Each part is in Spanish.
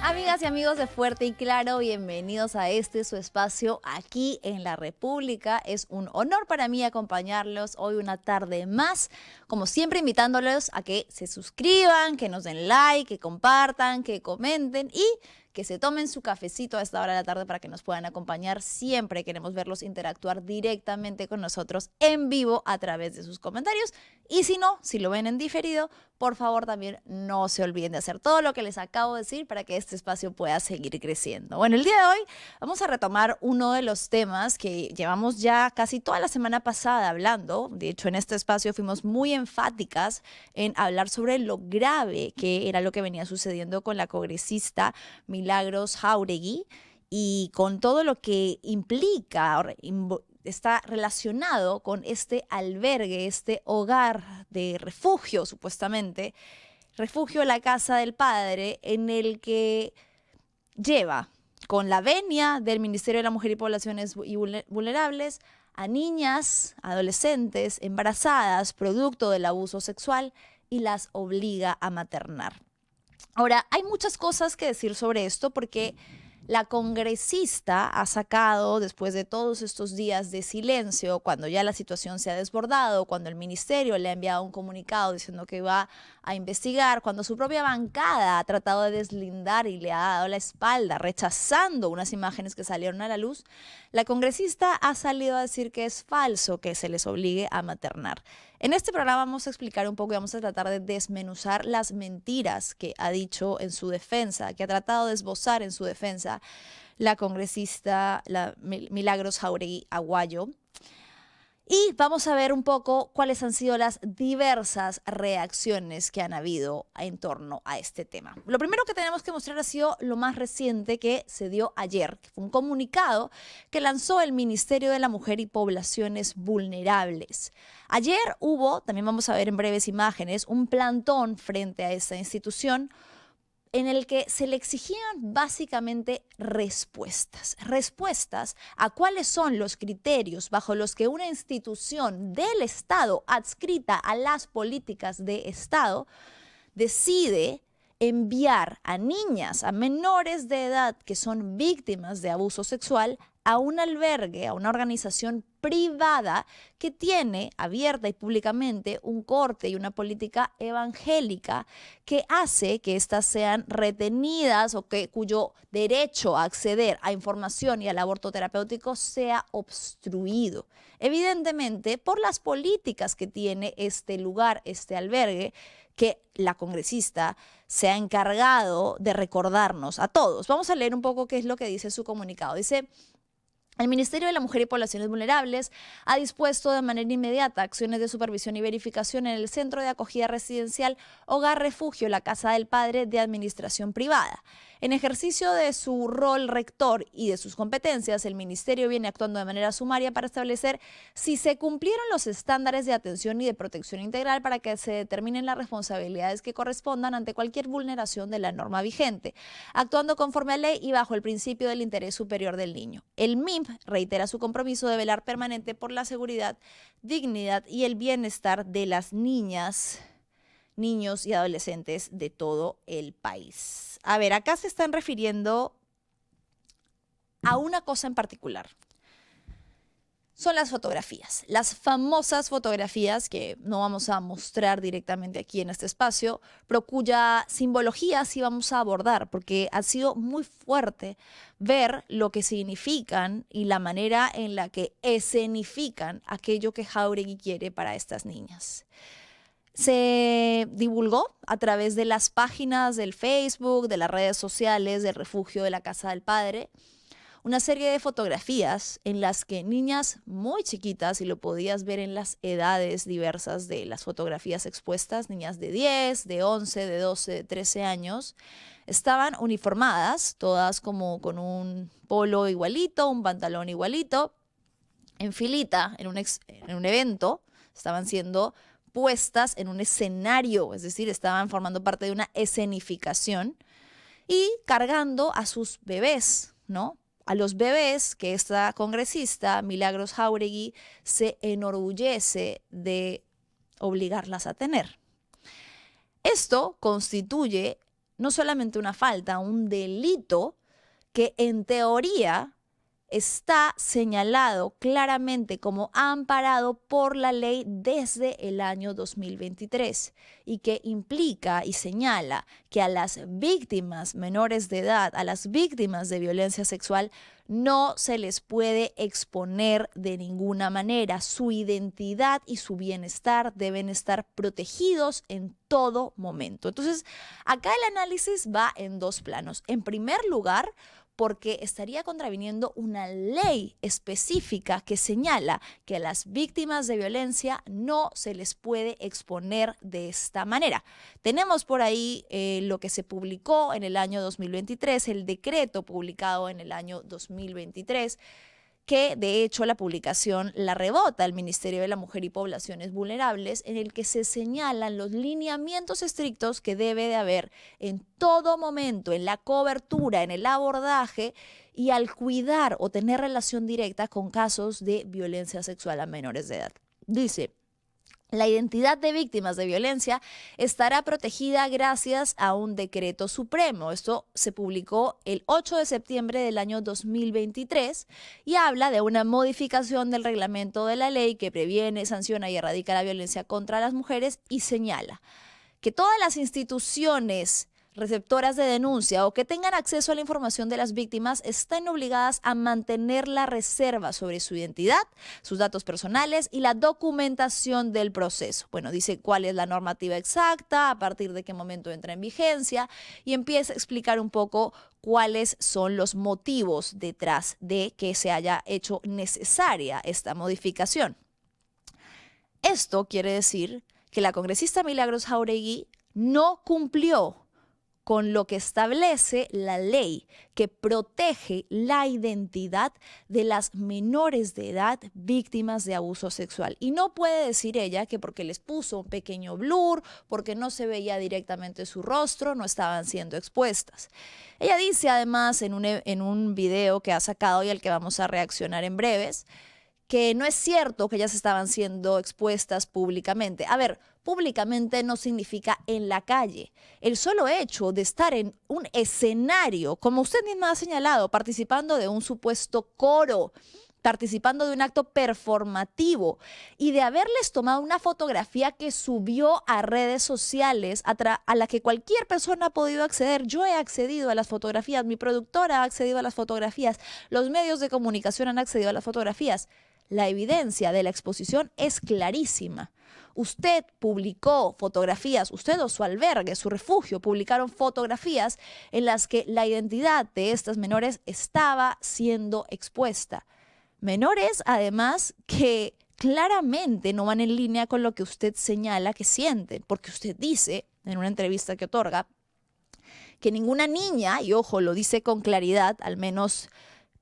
Amigas y amigos de Fuerte y Claro, bienvenidos a su espacio aquí en La República. Es un honor para mí acompañarlos hoy una tarde más, como siempre invitándolos a que se suscriban, que nos den like, que compartan, que comenten y que se tomen su cafecito a esta hora de la tarde para que nos puedan acompañar. Siempre queremos verlos interactuar directamente con nosotros en vivo a través de sus comentarios. Y si no, si lo ven en diferido, por favor también no se olviden de hacer todo lo que les acabo de decir para que este espacio pueda seguir creciendo. Bueno, el día de hoy vamos a retomar uno de los temas que llevamos ya casi toda la semana pasada hablando. De hecho, en este espacio fuimos muy enfáticas en hablar sobre lo grave que era lo que venía sucediendo con la congresista Milagros Jáuregui y con todo lo que implica, está relacionado con este albergue, este hogar de refugio, supuestamente, refugio la casa del padre, en el que lleva con la venia del Ministerio de la Mujer y Poblaciones Vulnerables a niñas, adolescentes, embarazadas, producto del abuso sexual y las obliga a maternar. Ahora, hay muchas cosas que decir sobre esto porque la congresista ha sacado, después de todos estos días de silencio, cuando ya la situación se ha desbordado, cuando el ministerio le ha enviado un comunicado diciendo que va a investigar, cuando su propia bancada ha tratado de deslindar y le ha dado la espalda, rechazando unas imágenes que salieron a la luz, la congresista ha salido a decir que es falso que se les obligue a maternar. En este programa vamos a explicar un poco y vamos a tratar de desmenuzar las mentiras que ha dicho en su defensa, que ha tratado de esbozar en su defensa la congresista Milagros Jáuregui Aguayo. Y vamos a ver un poco cuáles han sido las diversas reacciones que han habido en torno a este tema. Lo primero que tenemos que mostrar ha sido lo más reciente que se dio ayer, que fue un comunicado que lanzó el Ministerio de la Mujer y Poblaciones Vulnerables. Ayer hubo, también vamos a ver en breves imágenes, un plantón frente a esta institución en el que se le exigían básicamente respuestas a cuáles son los criterios bajo los que una institución del Estado adscrita a las políticas de Estado decide enviar a niñas, a menores de edad que son víctimas de abuso sexual a un albergue, a una organización privada que tiene abierta y públicamente un corte y una política evangélica que hace que éstas sean retenidas o cuyo derecho a acceder a información y al aborto terapéutico sea obstruido. Evidentemente, por las políticas que tiene este lugar, este albergue, que la congresista se ha encargado de recordarnos a todos. Vamos a leer un poco qué es lo que dice su comunicado. Dice: el Ministerio de la Mujer y Poblaciones Vulnerables ha dispuesto de manera inmediata acciones de supervisión y verificación en el Centro de Acogida Residencial Hogar Refugio La Casa del Padre de Administración Privada. En ejercicio de su rol rector y de sus competencias, el Ministerio viene actuando de manera sumaria para establecer si se cumplieron los estándares de atención y de protección integral para que se determinen las responsabilidades que correspondan ante cualquier vulneración de la norma vigente, actuando conforme a ley y bajo el principio del interés superior del niño. El MIMP reitera su compromiso de velar permanente por la seguridad, dignidad y el bienestar de las niñas, niños y adolescentes de todo el país. A ver, acá se están refiriendo a una cosa en particular. Son las fotografías, las famosas fotografías que no vamos a mostrar directamente aquí en este espacio, pero cuya simbología sí vamos a abordar, porque ha sido muy fuerte ver lo que significan y la manera en la que escenifican aquello que Jáuregui quiere para estas niñas. Se divulgó a través de las páginas del Facebook, de las redes sociales del refugio de la Casa del Padre, una serie de fotografías en las que niñas muy chiquitas, y lo podías ver en las edades diversas de las fotografías expuestas, niñas de 10, de 11, de 12, de 13 años, estaban uniformadas, todas como con un polo igualito, un pantalón igualito, en filita, en un evento, estaban siendo puestas en un escenario, es decir, estaban formando parte de una escenificación y cargando a sus bebés, ¿no? A los bebés que esta congresista, Milagros Jáuregui, se enorgullece de obligarlas a tener. Esto constituye no solamente una falta, un delito que en teoría está señalado claramente como amparado por la ley desde el año 2023 y que implica y señala que a las víctimas menores de edad, a las víctimas de violencia sexual, no se les puede exponer de ninguna manera. Su identidad y su bienestar deben estar protegidos en todo momento. Entonces, acá el análisis va en dos planos. En primer lugar, porque estaría contraviniendo una ley específica que señala que a las víctimas de violencia no se les puede exponer de esta manera. Tenemos por ahí lo que se publicó en el año 2023, el decreto publicado en el año 2023, que de hecho la publicación la rebota el Ministerio de la Mujer y Poblaciones Vulnerables, en el que se señalan los lineamientos estrictos que debe de haber en todo momento, en la cobertura, en el abordaje y al cuidar o tener relación directa con casos de violencia sexual a menores de edad. Dice: la identidad de víctimas de violencia estará protegida gracias a un decreto supremo. Esto se publicó el 8 de septiembre del año 2023 y habla de una modificación del reglamento de la ley que previene, sanciona y erradica la violencia contra las mujeres y señala que todas las instituciones receptoras de denuncia o que tengan acceso a la información de las víctimas están obligadas a mantener la reserva sobre su identidad, sus datos personales y la documentación del proceso. Bueno, dice cuál es la normativa exacta, a partir de qué momento entra en vigencia y empieza a explicar un poco cuáles son los motivos detrás de que se haya hecho necesaria esta modificación. Esto quiere decir que la congresista Milagros Jáuregui no cumplió con lo que establece la ley que protege la identidad de las menores de edad víctimas de abuso sexual. Y no puede decir ella que porque les puso un pequeño blur, porque no se veía directamente su rostro, no estaban siendo expuestas. Ella dice además en un video que ha sacado y al que vamos a reaccionar en breves, que no es cierto que ellas estaban siendo expuestas públicamente. A ver, públicamente no significa en la calle. El solo hecho de estar en un escenario, como usted misma ha señalado, participando de un supuesto coro, participando de un acto performativo y de haberles tomado una fotografía que subió a redes sociales a la que cualquier persona ha podido acceder. Yo he accedido a las fotografías, mi productora ha accedido a las fotografías, los medios de comunicación han accedido a las fotografías. La evidencia de la exposición es clarísima. Usted publicó fotografías, usted o su albergue, su refugio, publicaron fotografías en las que la identidad de estas menores estaba siendo expuesta. Menores, además, que claramente no van en línea con lo que usted señala que sienten, porque usted dice en una entrevista que otorga que ninguna niña, y ojo, lo dice con claridad, al menos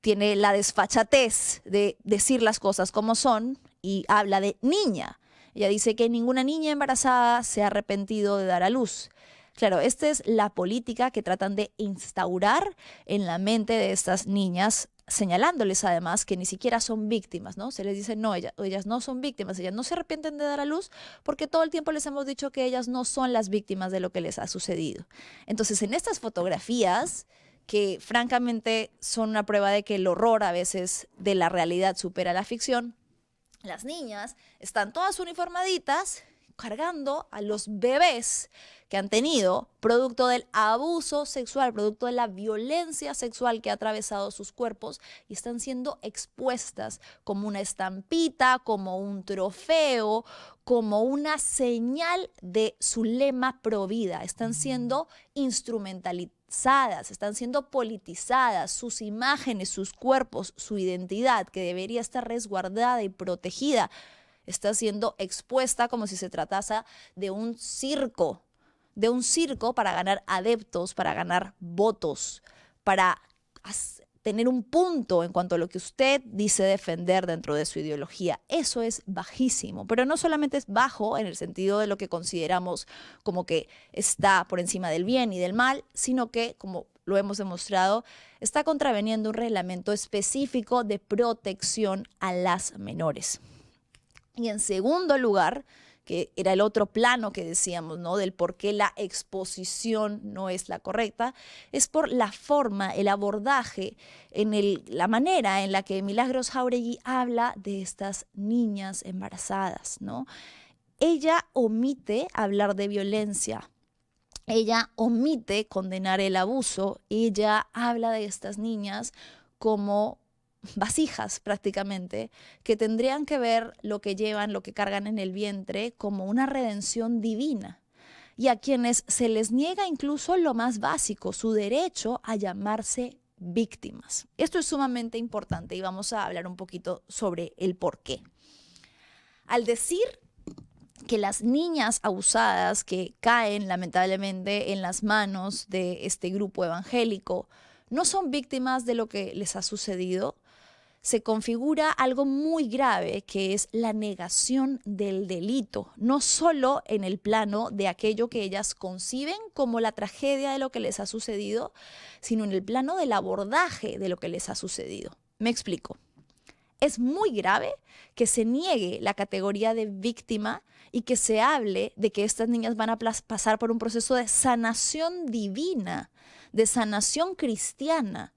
tiene la desfachatez de decir las cosas como son y habla de niña. Ella dice que ninguna niña embarazada se ha arrepentido de dar a luz. Claro, esta es la política que tratan de instaurar en la mente de estas niñas, señalándoles además que ni siquiera son víctimas, ¿no? Se les dice, no, ellas no son víctimas, ellas no se arrepienten de dar a luz porque todo el tiempo les hemos dicho que ellas no son las víctimas de lo que les ha sucedido. Entonces, en estas fotografías, que francamente son una prueba de que el horror a veces de la realidad supera la ficción, las niñas están todas uniformaditas cargando a los bebés que han tenido producto del abuso sexual, producto de la violencia sexual que ha atravesado sus cuerpos y están siendo expuestas como una estampita, como un trofeo, como una señal de su lema pro vida. Están siendo instrumentalizadas, están siendo politizadas, sus imágenes, sus cuerpos, su identidad, que debería estar resguardada y protegida, está siendo expuesta como si se tratase de un circo para ganar adeptos, para ganar votos, para tener un punto en cuanto a lo que usted dice defender dentro de su ideología. Eso es bajísimo, pero no solamente es bajo en el sentido de lo que consideramos como que está por encima del bien y del mal, sino que, como lo hemos demostrado, está contraveniendo un reglamento específico de protección a las menores. Y en segundo lugar, que era el otro plano que decíamos, ¿no? Del por qué la exposición no es la correcta, es por la forma, el abordaje, la manera en la que Milagros Jáuregui habla de estas niñas embarazadas, ¿no? Ella omite hablar de violencia, ella omite condenar el abuso, ella habla de estas niñas como vasijas prácticamente, que tendrían que ver lo que llevan, lo que cargan en el vientre como una redención divina, y a quienes se les niega incluso lo más básico, su derecho a llamarse víctimas. Esto es sumamente importante y vamos a hablar un poquito sobre el por qué. Al decir que las niñas abusadas que caen lamentablemente en las manos de este grupo evangélico no son víctimas de lo que les ha sucedido, se configura algo muy grave, que es la negación del delito, no solo en el plano de aquello que ellas conciben como la tragedia de lo que les ha sucedido, sino en el plano del abordaje de lo que les ha sucedido. Me explico. Es muy grave que se niegue la categoría de víctima y que se hable de que estas niñas van a pasar por un proceso de sanación divina, de sanación cristiana.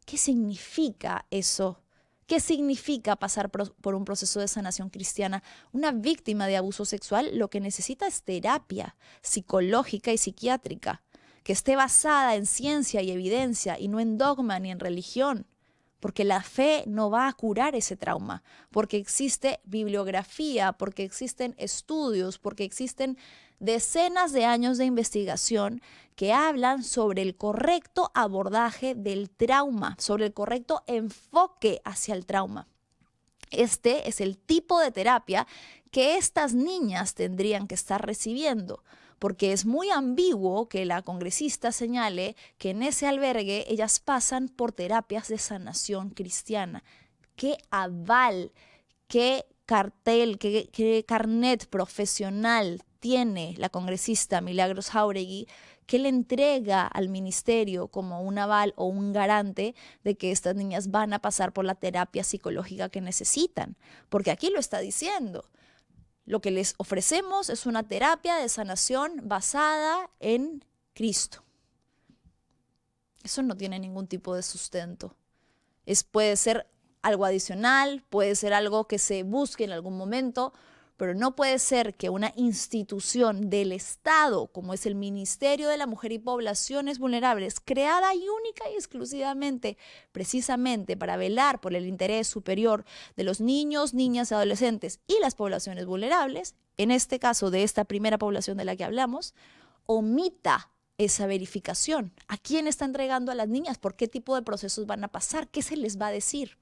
¿Qué significa eso? ¿Qué significa pasar por un proceso de sanación cristiana? Una víctima de abuso sexual lo que necesita es terapia psicológica y psiquiátrica, que esté basada en ciencia y evidencia y no en dogma ni en religión, porque la fe no va a curar ese trauma, porque existe bibliografía, porque existen estudios, porque existen decenas de años de investigación que hablan sobre el correcto abordaje del trauma, sobre el correcto enfoque hacia el trauma. Este es el tipo de terapia que estas niñas tendrían que estar recibiendo, porque es muy ambiguo que la congresista señale que en ese albergue ellas pasan por terapias de sanación cristiana. ¿Qué aval, qué cartel, qué carnet profesional tiene la congresista Milagros Jáuregui que le entrega al ministerio como un aval o un garante de que estas niñas van a pasar por la terapia psicológica que necesitan? Porque aquí lo está diciendo. Lo que les ofrecemos es una terapia de sanación basada en Cristo. Eso no tiene ningún tipo de sustento. Puede ser algo adicional, puede ser algo que se busque en algún momento, pero no puede ser que una institución del Estado, como es el Ministerio de la Mujer y Poblaciones Vulnerables, creada y única y exclusivamente precisamente para velar por el interés superior de los niños, niñas, adolescentes y las poblaciones vulnerables, en este caso de esta primera población de la que hablamos, omita esa verificación. ¿A quién está entregando a las niñas? ¿Por qué tipo de procesos van a pasar? ¿Qué se les va a decir?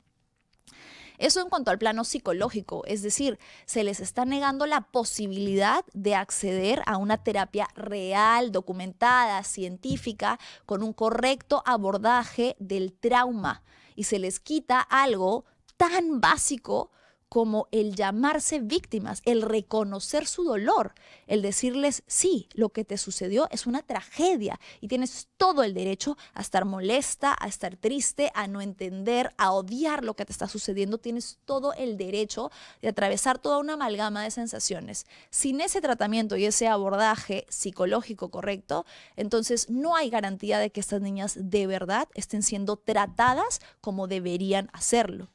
Eso en cuanto al plano psicológico, es decir, se les está negando la posibilidad de acceder a una terapia real, documentada, científica, con un correcto abordaje del trauma, y se les quita algo tan básico como el llamarse víctimas, el reconocer su dolor, el decirles, sí, lo que te sucedió es una tragedia y tienes todo el derecho a estar molesta, a estar triste, a no entender, a odiar lo que te está sucediendo. Tienes todo el derecho de atravesar toda una amalgama de sensaciones. Sin ese tratamiento y ese abordaje psicológico correcto, entonces no hay garantía de que estas niñas de verdad estén siendo tratadas como deberían hacerlo.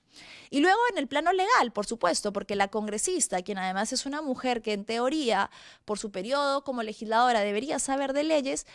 Y luego en el plano legal, por supuesto, porque la congresista, quien además es una mujer que en teoría, por su periodo como legisladora, debería saber de leyes,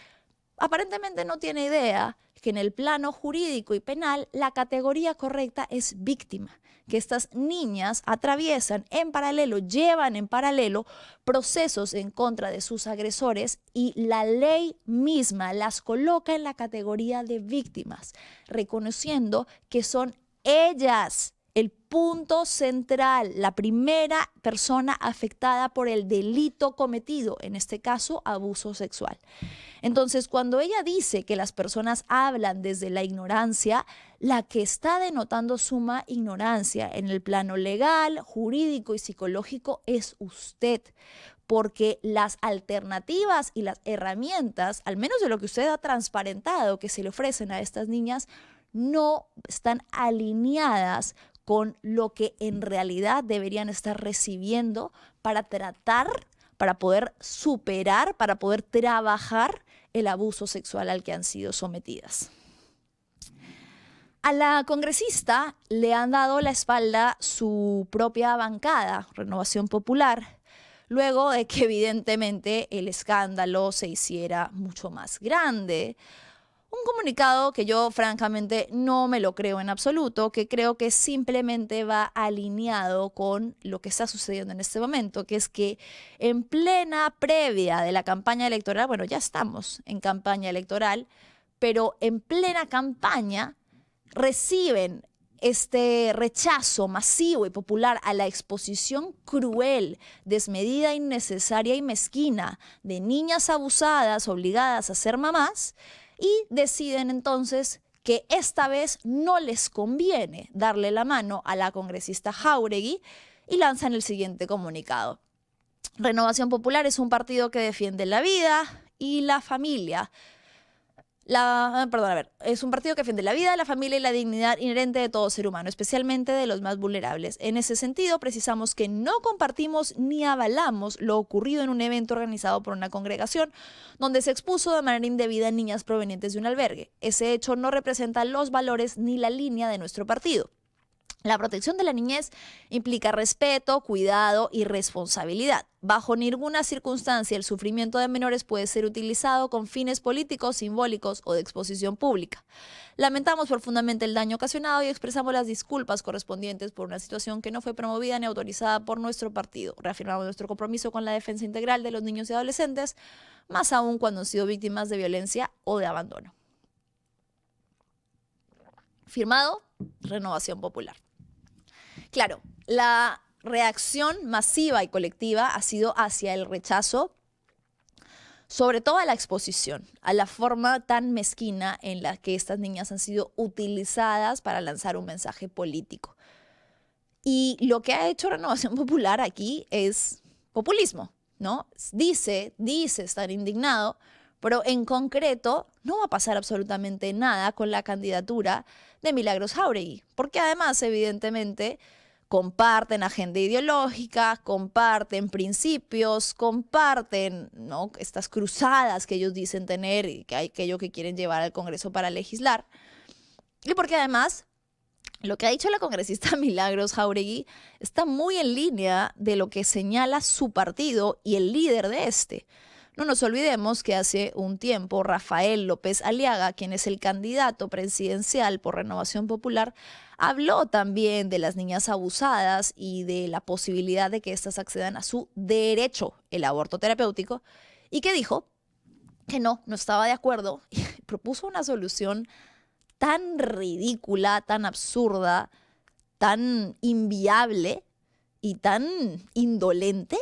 aparentemente no tiene idea que en el plano jurídico y penal la categoría correcta es víctima, que estas niñas atraviesan en paralelo, llevan en paralelo procesos en contra de sus agresores y la ley misma las coloca en la categoría de víctimas, reconociendo que son ellas el punto central, la primera persona afectada por el delito cometido, en este caso abuso sexual. Entonces, cuando ella dice que las personas hablan desde la ignorancia, la que está denotando suma ignorancia en el plano legal, jurídico y psicológico es usted, porque las alternativas y las herramientas, al menos de lo que usted ha transparentado que se le ofrecen a estas niñas, no están alineadas con lo que en realidad deberían estar recibiendo para tratar, para poder superar, para poder trabajar el abuso sexual al que han sido sometidas. A la congresista le han dado la espalda su propia bancada, Renovación Popular, luego de que evidentemente el escándalo se hiciera mucho más grande. Un comunicado que yo francamente no me lo creo en absoluto, que creo que simplemente va alineado con lo que está sucediendo en este momento, que es que en plena previa de la campaña electoral, bueno, ya estamos en campaña electoral, pero en plena campaña reciben este rechazo masivo y popular a la exposición cruel, desmedida, innecesaria y mezquina de niñas abusadas, obligadas a ser mamás, y deciden entonces que esta vez no les conviene darle la mano a la congresista Jáuregui y lanzan el siguiente comunicado. Renovación Popular es un partido que defiende la vida y la familia. Es un partido que defiende la vida, la familia y la dignidad inherente de todo ser humano, especialmente de los más vulnerables. En ese sentido, precisamos que no compartimos ni avalamos lo ocurrido en un evento organizado por una congregación donde se expuso de manera indebida a niñas provenientes de un albergue. Ese hecho no representa los valores ni la línea de nuestro partido. La protección de la niñez implica respeto, cuidado y responsabilidad. Bajo ninguna circunstancia el sufrimiento de menores puede ser utilizado con fines políticos, simbólicos o de exposición pública. Lamentamos profundamente el daño ocasionado y expresamos las disculpas correspondientes por una situación que no fue promovida ni autorizada por nuestro partido. Reafirmamos nuestro compromiso con la defensa integral de los niños y adolescentes, más aún cuando han sido víctimas de violencia o de abandono. Firmado, Renovación Popular. Claro, la reacción masiva y colectiva ha sido hacia el rechazo, sobre todo a la exposición, a la forma tan mezquina en la que estas niñas han sido utilizadas para lanzar un mensaje político. Y lo que ha hecho Renovación Popular aquí es populismo, ¿no? Dice estar indignado, pero en concreto no va a pasar absolutamente nada con la candidatura de Milagros Jáuregui, porque además, evidentemente, comparten agenda ideológica, comparten principios, comparten, ¿no?, estas cruzadas que ellos dicen tener y que hay aquello que quieren llevar al Congreso para legislar. Y porque además lo que ha dicho la congresista Milagros Jáuregui está muy en línea de lo que señala su partido y el líder de este. No nos olvidemos que hace un tiempo Rafael López Aliaga, quien es el candidato presidencial por Renovación Popular, habló también de las niñas abusadas y de la posibilidad de que éstas accedan a su derecho, el aborto terapéutico, y que dijo que no estaba de acuerdo y propuso una solución tan ridícula, tan absurda, tan inviable y tan indolente.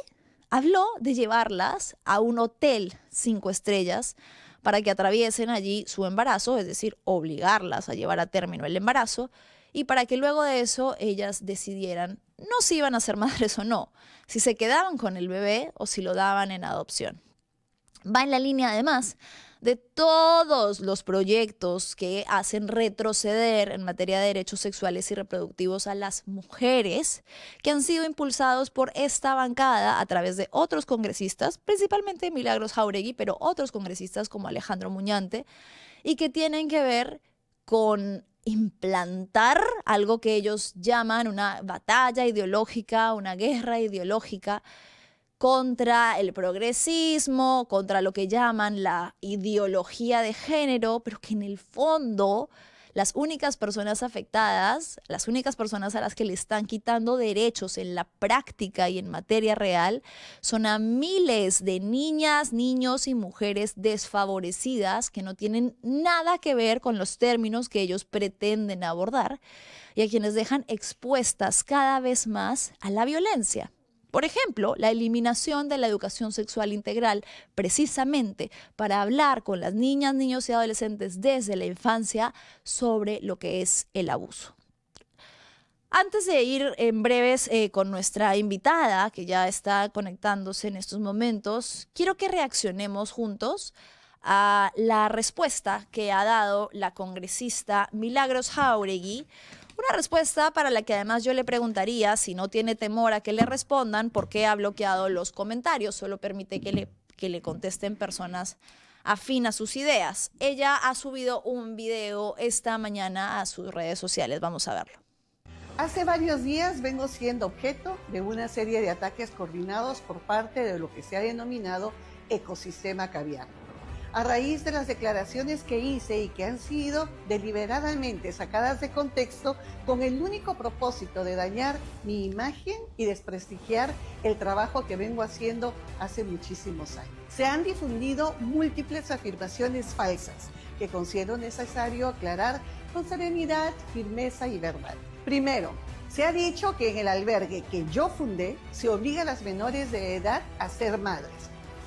Habló de llevarlas a un hotel 5 estrellas para que atraviesen allí su embarazo, es decir, obligarlas a llevar a término el embarazo, y para que luego de eso ellas decidieran no si iban a ser madres o no, si se quedaban con el bebé o si lo daban en adopción. Va en la línea además de todos los proyectos que hacen retroceder en materia de derechos sexuales y reproductivos a las mujeres, que han sido impulsados por esta bancada a través de otros congresistas, principalmente Milagros Jáuregui, pero otros congresistas como Alejandro Muñante, y que tienen que ver con implantar algo que ellos llaman una batalla ideológica, una guerra ideológica contra el progresismo, contra lo que llaman la ideología de género, pero que en el fondo las únicas personas afectadas, las únicas personas a las que le están quitando derechos en la práctica y en materia real, son a miles de niñas, niños y mujeres desfavorecidas que no tienen nada que ver con los términos que ellos pretenden abordar y a quienes dejan expuestas cada vez más a la violencia. Por ejemplo, la eliminación de la educación sexual integral, precisamente para hablar con las niñas, niños y adolescentes desde la infancia sobre lo que es el abuso. Antes de ir en breves con nuestra invitada, que ya está conectándose en estos momentos, quiero que reaccionemos juntos a la respuesta que ha dado la congresista Milagros Jáuregui, Una respuesta para la que además yo le preguntaría si no tiene temor a que le respondan por qué ha bloqueado los comentarios, solo permite que le contesten personas afín a sus ideas. Ella ha subido un video esta mañana a sus redes sociales, vamos a verlo. Hace varios días vengo siendo objeto de una serie de ataques coordinados por parte de lo que se ha denominado ecosistema caviar. A raíz de las declaraciones que hice y que han sido deliberadamente sacadas de contexto con el único propósito de dañar mi imagen y desprestigiar el trabajo que vengo haciendo hace muchísimos años. Se han difundido múltiples afirmaciones falsas que considero necesario aclarar con serenidad, firmeza y verdad. Primero, se ha dicho que en el albergue que yo fundé se obliga a las menores de edad a ser madres.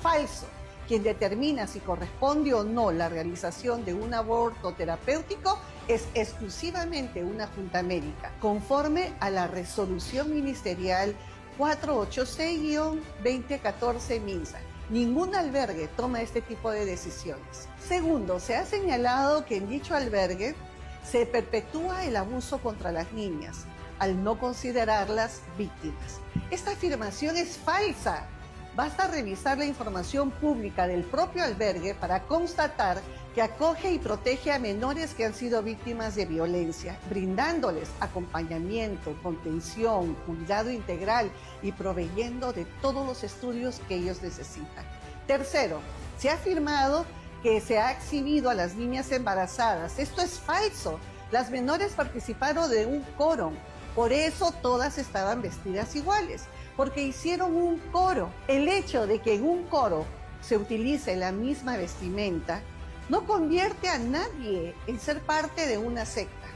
Falso. Quien determina si corresponde o no la realización de un aborto terapéutico es exclusivamente una junta médica, conforme a la resolución ministerial 486-2014 MINSA. Ningún albergue toma este tipo de decisiones. Segundo, se ha señalado que en dicho albergue se perpetúa el abuso contra las niñas al no considerarlas víctimas. Esta afirmación es falsa. Basta revisar la información pública del propio albergue para constatar que acoge y protege a menores que han sido víctimas de violencia, brindándoles acompañamiento, contención, cuidado integral y proveyendo de todos los estudios que ellos necesitan. Tercero, se ha afirmado que se ha exhibido a las niñas embarazadas. Esto es falso. Las menores participaron de un coro, por eso todas estaban vestidas iguales, porque hicieron un coro. El hecho de que en un coro se utilice la misma vestimenta no convierte a nadie en ser parte de una secta.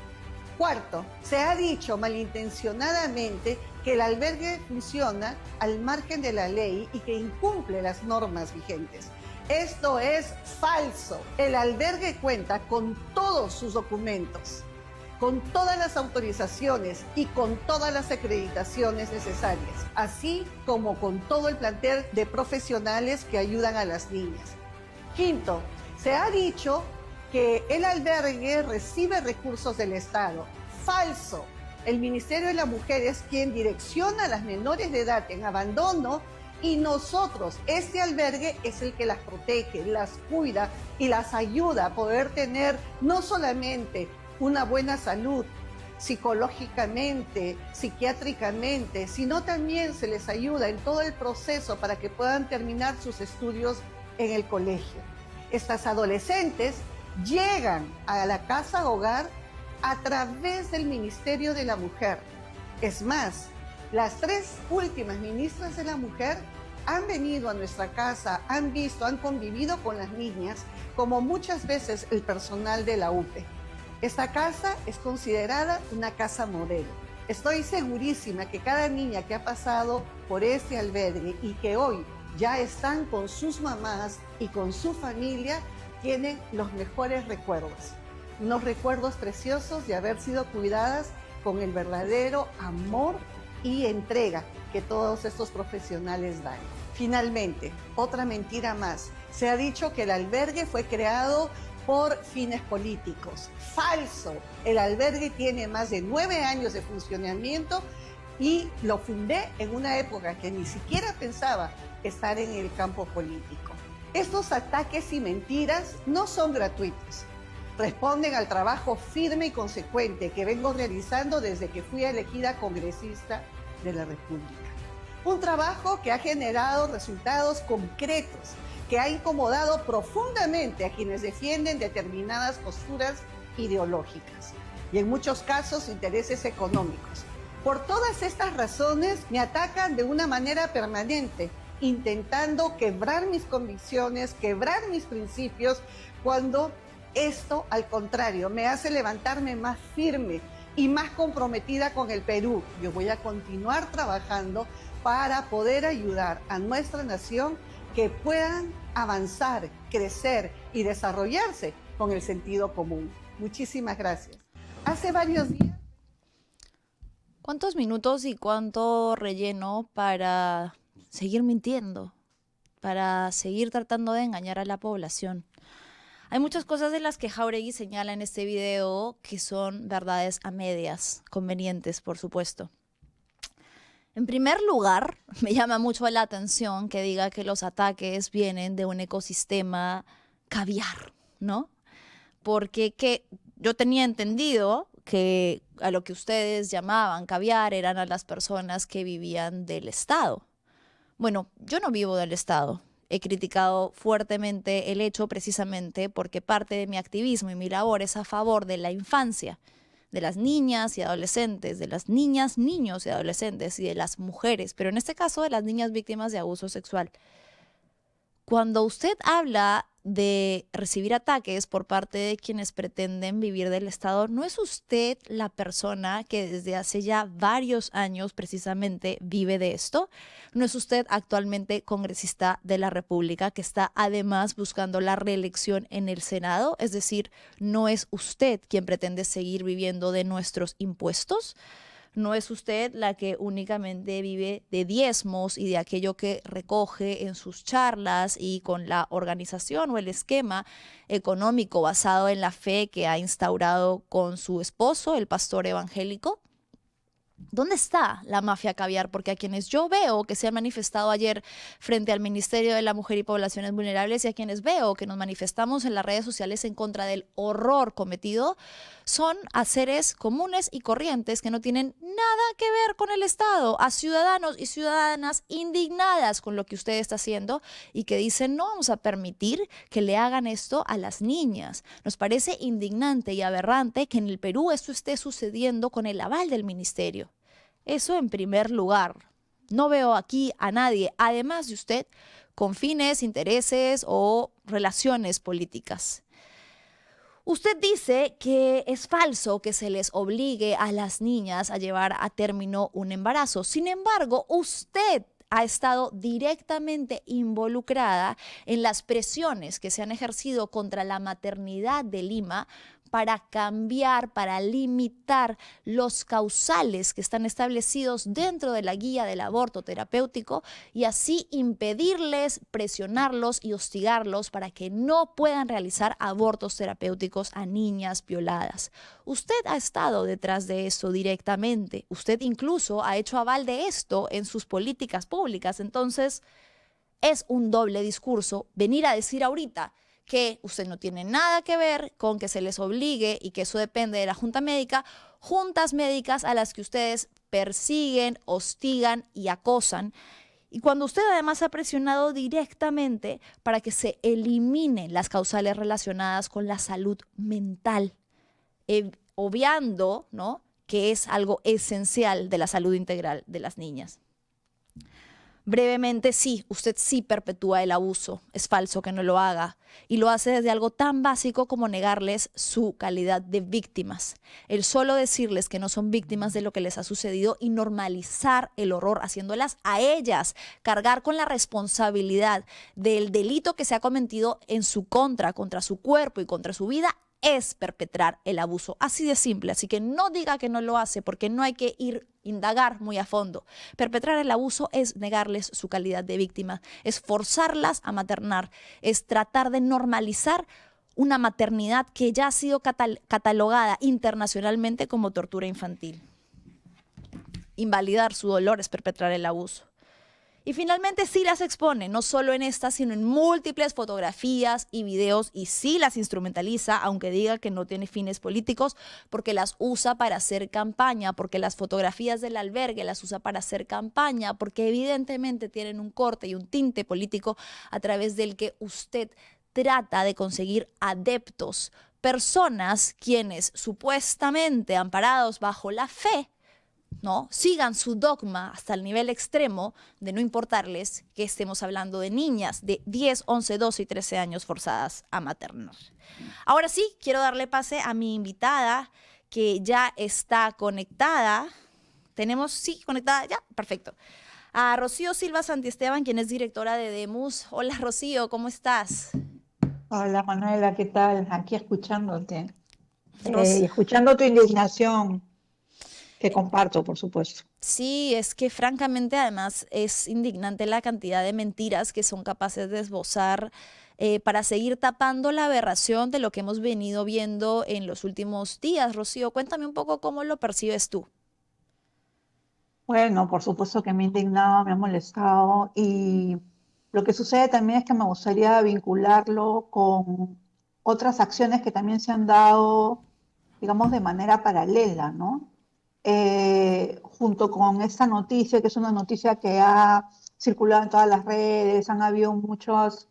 Cuarto, se ha dicho malintencionadamente que el albergue funciona al margen de la ley y que incumple las normas vigentes. Esto es falso. El albergue cuenta con todos sus documentos, con todas las autorizaciones y con todas las acreditaciones necesarias, así como con todo el plantel de profesionales que ayudan a las niñas. Quinto, se ha dicho que el albergue recibe recursos del Estado. Falso. El Ministerio de la Mujer es quien direcciona a las menores de edad en abandono y nosotros, este albergue, es el que las protege, las cuida y las ayuda a poder tener no solamente una buena salud psicológicamente, psiquiátricamente, sino también se les ayuda en todo el proceso para que puedan terminar sus estudios en el colegio. Estas adolescentes llegan a la casa hogar a través del Ministerio de la Mujer. Es más, las 3 últimas ministras de la Mujer han venido a nuestra casa, han visto, han convivido con las niñas, como muchas veces el personal de la UPE. Esta casa es considerada una casa modelo. Estoy segurísima que cada niña que ha pasado por este albergue y que hoy ya están con sus mamás y con su familia, tienen los mejores recuerdos. Unos recuerdos preciosos de haber sido cuidadas con el verdadero amor y entrega que todos estos profesionales dan. Finalmente, otra mentira más. Se ha dicho que el albergue fue creado por fines políticos. Falso. El albergue tiene más de 9 años de funcionamiento y lo fundé en una época que ni siquiera pensaba estar en el campo político. Estos ataques y mentiras no son gratuitos. Responden al trabajo firme y consecuente que vengo realizando desde que fui elegida congresista de la República. Un trabajo que ha generado resultados concretos, que ha incomodado profundamente a quienes defienden determinadas posturas ideológicas y en muchos casos intereses económicos. Por todas estas razones me atacan de una manera permanente, intentando quebrar mis convicciones, quebrar mis principios, cuando esto, al contrario, me hace levantarme más firme y más comprometida con el Perú. Yo voy a continuar trabajando para poder ayudar a nuestra nación que puedan avanzar, crecer y desarrollarse con el sentido común. Muchísimas gracias. Hace varios días... ¿Cuántos minutos y cuánto relleno para seguir mintiendo? Para seguir tratando de engañar a la población. Hay muchas cosas de las que Jáuregui señala en este video que son verdades a medias, convenientes, por supuesto. En primer lugar, me llama mucho la atención que diga que los ataques vienen de un ecosistema caviar, ¿no? Porque yo tenía entendido que a lo que ustedes llamaban caviar eran a las personas que vivían del Estado. Bueno, yo no vivo del Estado. He criticado fuertemente el hecho precisamente porque parte de mi activismo y mi labor es a favor de la infancia, de las niñas y adolescentes, de las niñas, niños y adolescentes y de las mujeres, pero en este caso de las niñas víctimas de abuso sexual. Cuando usted habla de recibir ataques por parte de quienes pretenden vivir del Estado, ¿no es usted la persona que desde hace ya varios años precisamente vive de esto? ¿No es usted actualmente congresista de la República que está además buscando la reelección en el Senado? Es decir, ¿no es usted quien pretende seguir viviendo de nuestros impuestos? ¿No es usted la que únicamente vive de diezmos y de aquello que recoge en sus charlas y con la organización o el esquema económico basado en la fe que ha instaurado con su esposo, el pastor evangélico? ¿Dónde está la mafia caviar? Porque a quienes yo veo que se han manifestado ayer frente al Ministerio de la Mujer y Poblaciones Vulnerables y a quienes veo que nos manifestamos en las redes sociales en contra del horror cometido, son a seres comunes y corrientes que no tienen nada que ver con el Estado, a ciudadanos y ciudadanas indignadas con lo que usted está haciendo y que dicen no vamos a permitir que le hagan esto a las niñas. Nos parece indignante y aberrante que en el Perú esto esté sucediendo con el aval del ministerio. Eso en primer lugar. No veo aquí a nadie, además de usted, con fines, intereses o relaciones políticas. Usted dice que es falso que se les obligue a las niñas a llevar a término un embarazo. Sin embargo, usted ha estado directamente involucrada en las presiones que se han ejercido contra la maternidad de Lima para cambiar, para limitar los causales que están establecidos dentro de la guía del aborto terapéutico y así impedirles, presionarlos y hostigarlos para que no puedan realizar abortos terapéuticos a niñas violadas. Usted ha estado detrás de eso directamente. Usted incluso ha hecho aval de esto en sus políticas públicas. Entonces, es un doble discurso venir a decir ahorita que usted no tiene nada que ver con que se les obligue y que eso depende de la Junta Médica, juntas médicas a las que ustedes persiguen, hostigan y acosan. Y cuando usted además ha presionado directamente para que se eliminen las causales relacionadas con la salud mental, obviando, ¿no?, que es algo esencial de la salud integral de las niñas. Brevemente, sí, usted sí perpetúa el abuso, es falso que no lo haga, y lo hace desde algo tan básico como negarles su calidad de víctimas. El solo decirles que no son víctimas de lo que les ha sucedido y normalizar el horror, haciéndolas a ellas cargar con la responsabilidad del delito que se ha cometido en su contra su cuerpo y contra su vida, es perpetrar el abuso, así de simple. Así que no diga que no lo hace porque no hay que indagar muy a fondo. Perpetrar el abuso es negarles su calidad de víctima, es forzarlas a maternar, es tratar de normalizar una maternidad que ya ha sido catalogada internacionalmente como tortura infantil. Invalidar su dolor es perpetrar el abuso. Y finalmente sí las expone, no solo en estas, sino en múltiples fotografías y videos, y sí las instrumentaliza, aunque diga que no tiene fines políticos, porque las usa para hacer campaña, porque las fotografías del albergue las usa para hacer campaña, porque evidentemente tienen un corte y un tinte político a través del que usted trata de conseguir adeptos, personas quienes supuestamente amparados bajo la fe, ¿no?, sigan su dogma hasta el nivel extremo de no importarles que estemos hablando de niñas de 10, 11, 12 y 13 años forzadas a maternar. Ahora sí, quiero darle pase a mi invitada que ya está conectada. ¿Tenemos? Sí, conectada ya, perfecto. A Rocío Silva Santiesteban, quien es directora de Demus. Hola Rocío, ¿cómo estás? Hola Manuela, ¿qué tal? Aquí escuchándote y Ros- escuchando tu indignación. que comparto, por supuesto. Sí, es que francamente además es indignante la cantidad de mentiras que son capaces de esbozar para seguir tapando la aberración de lo que hemos venido viendo en los últimos días. Rocío, cuéntame un poco cómo lo percibes tú. Bueno, por supuesto que me ha indignado, me ha molestado y lo que sucede también es que me gustaría vincularlo con otras acciones que también se han dado, digamos, de manera paralela, ¿no? Junto con esta noticia, que es una noticia que ha circulado en todas las redes, han habido muchos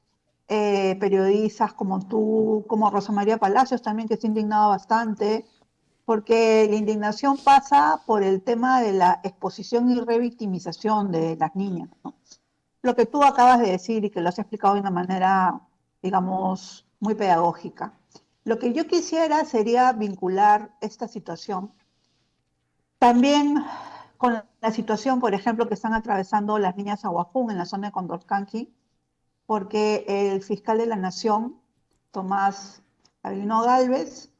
periodistas como tú, como Rosa María Palacios también, que se ha indignado bastante porque la indignación pasa por el tema de la exposición y revictimización de las niñas, ¿no? Lo que tú acabas de decir y que lo has explicado de una manera, digamos, muy pedagógica. Lo que yo quisiera sería vincular esta situación también con la situación, por ejemplo, que están atravesando las niñas Aguajún en la zona de Condorcanqui, porque el fiscal de la Nación, Tomás Adalino Gálvez,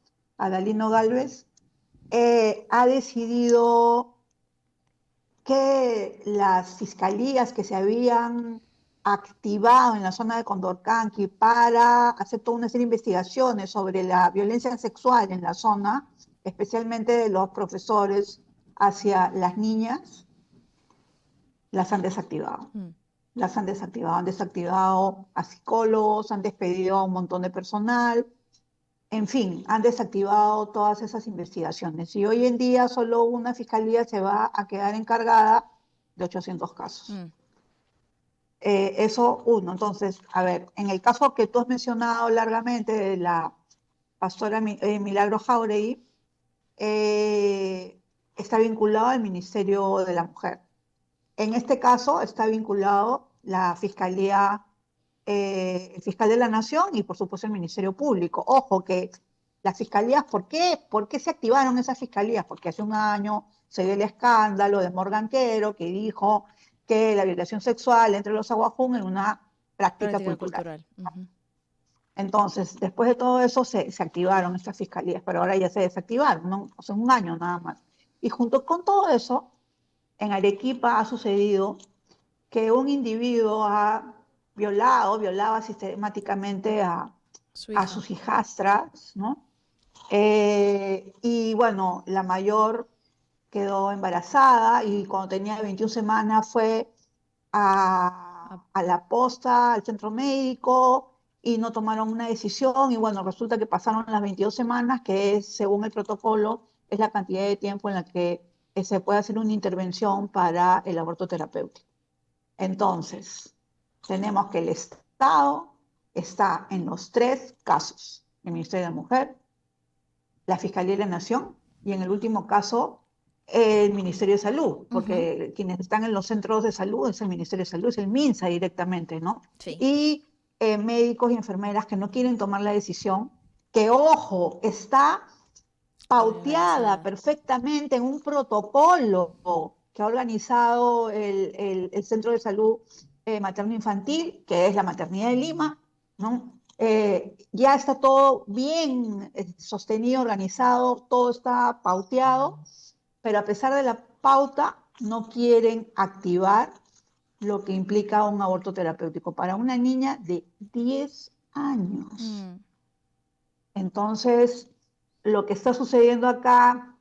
ha decidido que las fiscalías que se habían activado en la zona de Condorcanqui para hacer toda una serie de investigaciones sobre la violencia sexual en la zona, especialmente de los profesores hacia las niñas, las han desactivado. Mm. Las han desactivado a psicólogos, han despedido a un montón de personal. En fin, han desactivado todas esas investigaciones y hoy en día solo una fiscalía se va a quedar encargada de 800 casos. Mm. Eso uno. Entonces, a ver, en el caso que tú has mencionado largamente de la pastora Milagro Jáuregui, está vinculado al Ministerio de la Mujer. En este caso está vinculado la Fiscalía, el fiscal de la Nación y por supuesto el Ministerio Público. Ojo que las fiscalías, ¿por qué se activaron esas fiscalías? Porque hace un año se dio el escándalo de Morgan Quero que dijo que la violación sexual entre los aguajún era una práctica Práctica cultural. cultural. Ujú. Entonces, después de todo eso se activaron estas fiscalías, pero ahora ya se desactivaron, ¿no? O sea, un año nada más. Y junto con todo eso, en Arequipa ha sucedido que un individuo violaba sistemáticamente Su a hija. sus hijastras, ¿no? Y bueno, la mayor quedó embarazada y cuando tenía 21 semanas fue Ah, a la posta, al centro médico, y no tomaron una decisión. Y bueno, resulta que pasaron las 22 semanas, que es, según el protocolo, es la cantidad de tiempo en la que se puede hacer una intervención para el aborto terapéutico. Entonces, tenemos que el Estado está en los tres casos, el Ministerio de la Mujer, la Fiscalía de la Nación y en el último caso el Ministerio de Salud, ujú. porque quienes están en los centros de salud es el Ministerio de Salud, es el MINSA directamente, ¿no? Sí. Y médicos y enfermeras que no quieren tomar la decisión, que ojo, está pauteada Legalizada. perfectamente en un protocolo que ha organizado el Centro de Salud Materno-Infantil, que es la Maternidad de Lima, ¿no? Ya está todo bien sostenido, organizado, todo está pauteado, pero a pesar de la pauta, no quieren activar lo que implica un aborto terapéutico para una niña de 10 años. Mm. Entonces, lo que está sucediendo acá,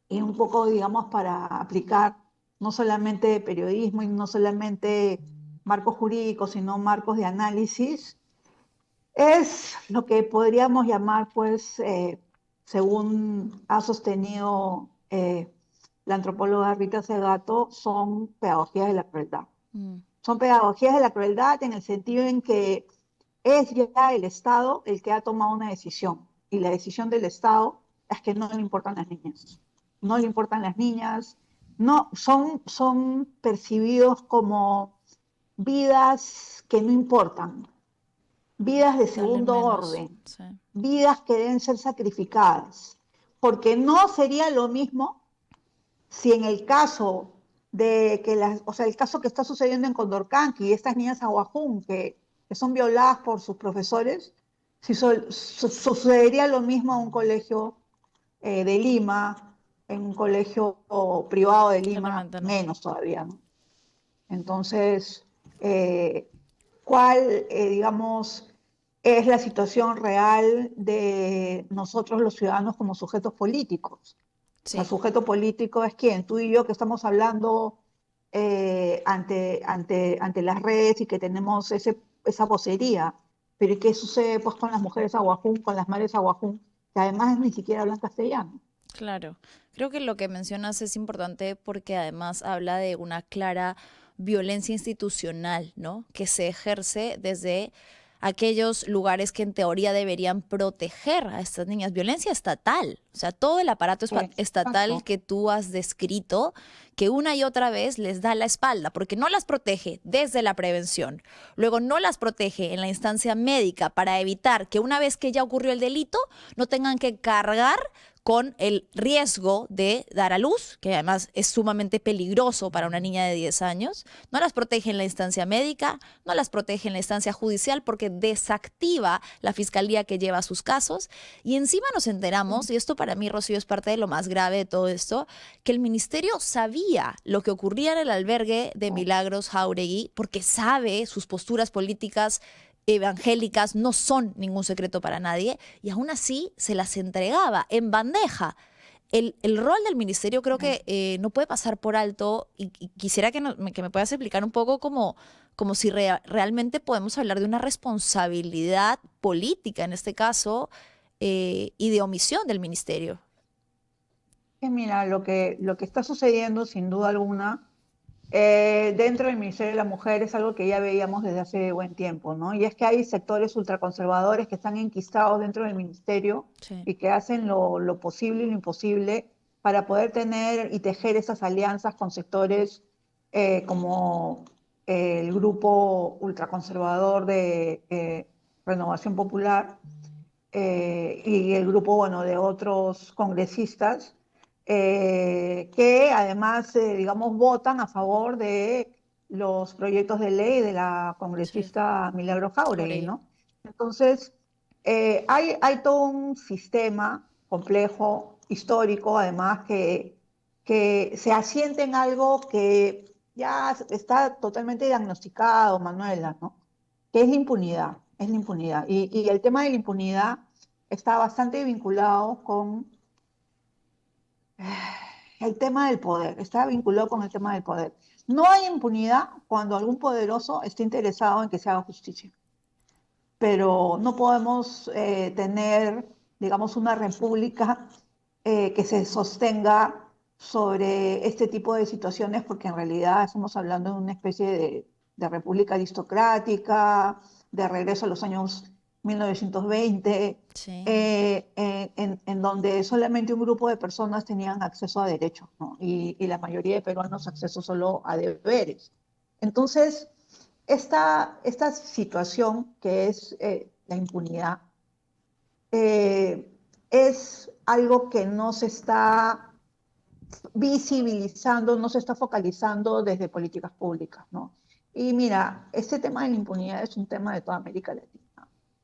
y un poco, digamos, para aplicar no solamente periodismo y no solamente marcos jurídicos, sino marcos de análisis, es lo que podríamos llamar, pues, según ha sostenido la antropóloga Rita Segato, son pedagogías de la crueldad. Mm. Son pedagogías de la crueldad en el sentido en que es ya el Estado el que ha tomado una decisión y la decisión del Estado es que no le importan las niñas. No le importan las niñas, no, son percibidos como vidas que no importan, vidas de Vale segundo menos. orden, Sí. vidas que deben ser sacrificadas, porque no sería lo mismo si en el caso de que o sea, el caso que está sucediendo en Condorcanqui y estas niñas aguajún que son violadas por sus profesores, si sucedería lo mismo a un colegio de Lima, en un colegio privado de Lima, Claramente no. menos todavía, ¿no? Entonces, eh, ¿cuál, digamos, es la situación real de nosotros los ciudadanos como sujetos políticos? O sea, Sí. sujeto político es quien, tú y yo que estamos hablando ante las redes y que tenemos esa vocería. Pero ¿y qué sucede pues con las mujeres aguajún, con las madres aguajún, que además ni siquiera hablan castellano? Claro, creo que lo que mencionas es importante porque además habla de una clara violencia institucional, ¿no? Que se ejerce desde aquellos lugares que en teoría deberían proteger a estas niñas. Violencia estatal, o sea, todo el aparato estatal Exacto. que tú has descrito, que una y otra vez les da la espalda, porque no las protege desde la prevención, luego no las protege en la instancia médica para evitar que una vez que ya ocurrió el delito, no tengan que cargar con el riesgo de dar a luz, que además es sumamente peligroso para una niña de 10 años. No las protege en la instancia médica, no las protege en la instancia judicial porque desactiva la fiscalía que lleva sus casos. Y encima nos enteramos, y esto para mí, Rocío, es parte de lo más grave de todo esto, que el ministerio sabía lo que ocurría en el albergue de Milagros Jauregui porque sabe sus posturas políticas evangélicas no son ningún secreto para nadie, y aún así se las entregaba en bandeja. El rol del ministerio creo que no puede pasar por alto y quisiera que me puedas explicar un poco como si realmente podemos hablar de una responsabilidad política en este caso y de omisión del ministerio. Que mira, lo que está sucediendo sin duda alguna dentro del Ministerio de la Mujer es algo que ya veíamos desde hace buen tiempo, ¿no? Y es que hay sectores ultraconservadores que están enquistados dentro del ministerio Sí, y que hacen lo posible y lo imposible para poder tener y tejer esas alianzas con sectores como el grupo ultraconservador de Renovación Popular y el grupo, bueno, de otros congresistas que además, digamos, votan a favor de los proyectos de ley de la sí, congresista Milagros Jáuregui, Jauregui. ¿no? Entonces, hay todo un sistema complejo, histórico, además, que se asienta en algo que ya está totalmente diagnosticado, Manuela, ¿no? Que es la impunidad. Y el tema de la impunidad está bastante vinculado con el tema del poder, está vinculado con el tema del poder. No hay impunidad cuando algún poderoso está interesado en que se haga justicia, pero no podemos tener, digamos, una república que se sostenga sobre este tipo de situaciones, porque en realidad estamos hablando de una especie de república aristocrática, de regreso a los años 1920, Sí, en donde solamente un grupo de personas tenían acceso a derechos, ¿no? Y la mayoría de peruanos acceso solo a deberes. Entonces, esta situación que es la impunidad es algo que no se está visibilizando, no se está focalizando desde políticas públicas, ¿no? Y mira, este tema de la impunidad es un tema de toda América Latina.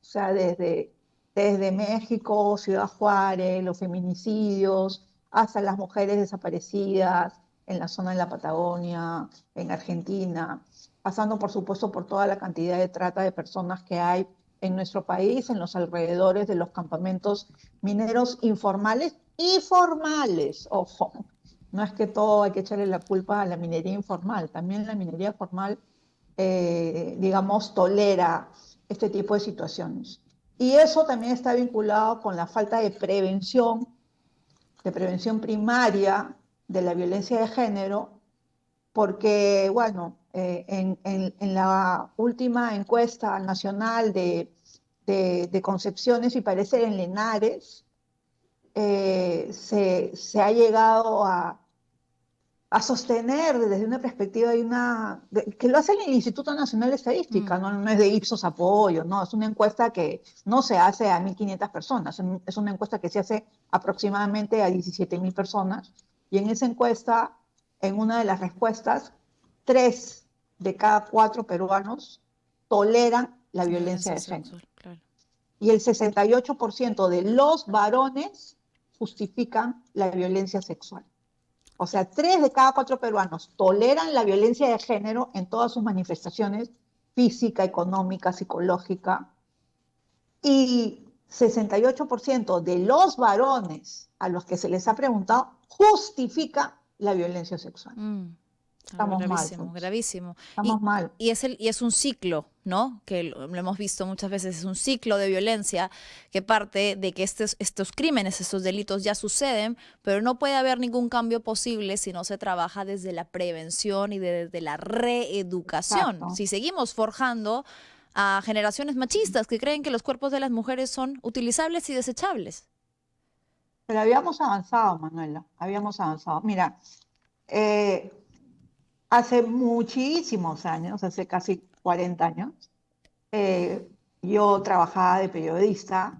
O sea, desde México, Ciudad Juárez, los feminicidios, hasta las mujeres desaparecidas en la zona de la Patagonia, en Argentina, pasando por supuesto por toda la cantidad de trata de personas que hay en nuestro país, en los alrededores de los campamentos mineros informales y formales, ojo. No es que todo hay que echarle la culpa a la minería informal, también la minería formal, digamos, tolera este tipo de situaciones. Y eso también está vinculado con la falta de prevención primaria de la violencia de género, porque, bueno, en la última encuesta nacional de concepciones y parecer en Lenares, se ha llegado a sostener desde una perspectiva que lo hace el Instituto Nacional de mm, Estadística, ¿no? No es de Ipsos Apoyo, no, es una encuesta que no se hace a 1.500 personas, es una encuesta que se hace aproximadamente a 17.000 personas, y en esa encuesta, en una de las respuestas, 3 de cada 4 peruanos toleran la violencia violencia de género. sexual, claro. Y el 68% de los varones justifican la violencia sexual. O sea, 3 de cada 4 peruanos toleran la violencia de género en todas sus manifestaciones, física, económica, psicológica, y 68% de los varones a los que se les ha preguntado justifican la violencia sexual. Claro, Estamos mal, gravísimo, pues. gravísimo. Estamos mal. Y es un ciclo, ¿no? Que lo hemos visto muchas veces, es un ciclo de violencia que parte de que estos crímenes, estos delitos ya suceden, pero no puede haber ningún cambio posible si no se trabaja desde la prevención y desde la reeducación. Exacto. Si seguimos forjando a generaciones machistas que creen que los cuerpos de las mujeres son utilizables y desechables. Pero habíamos avanzado, Manuela, habíamos avanzado. Mira, eh, hace muchísimos años, hace casi 40 años, eh, yo trabajaba de periodista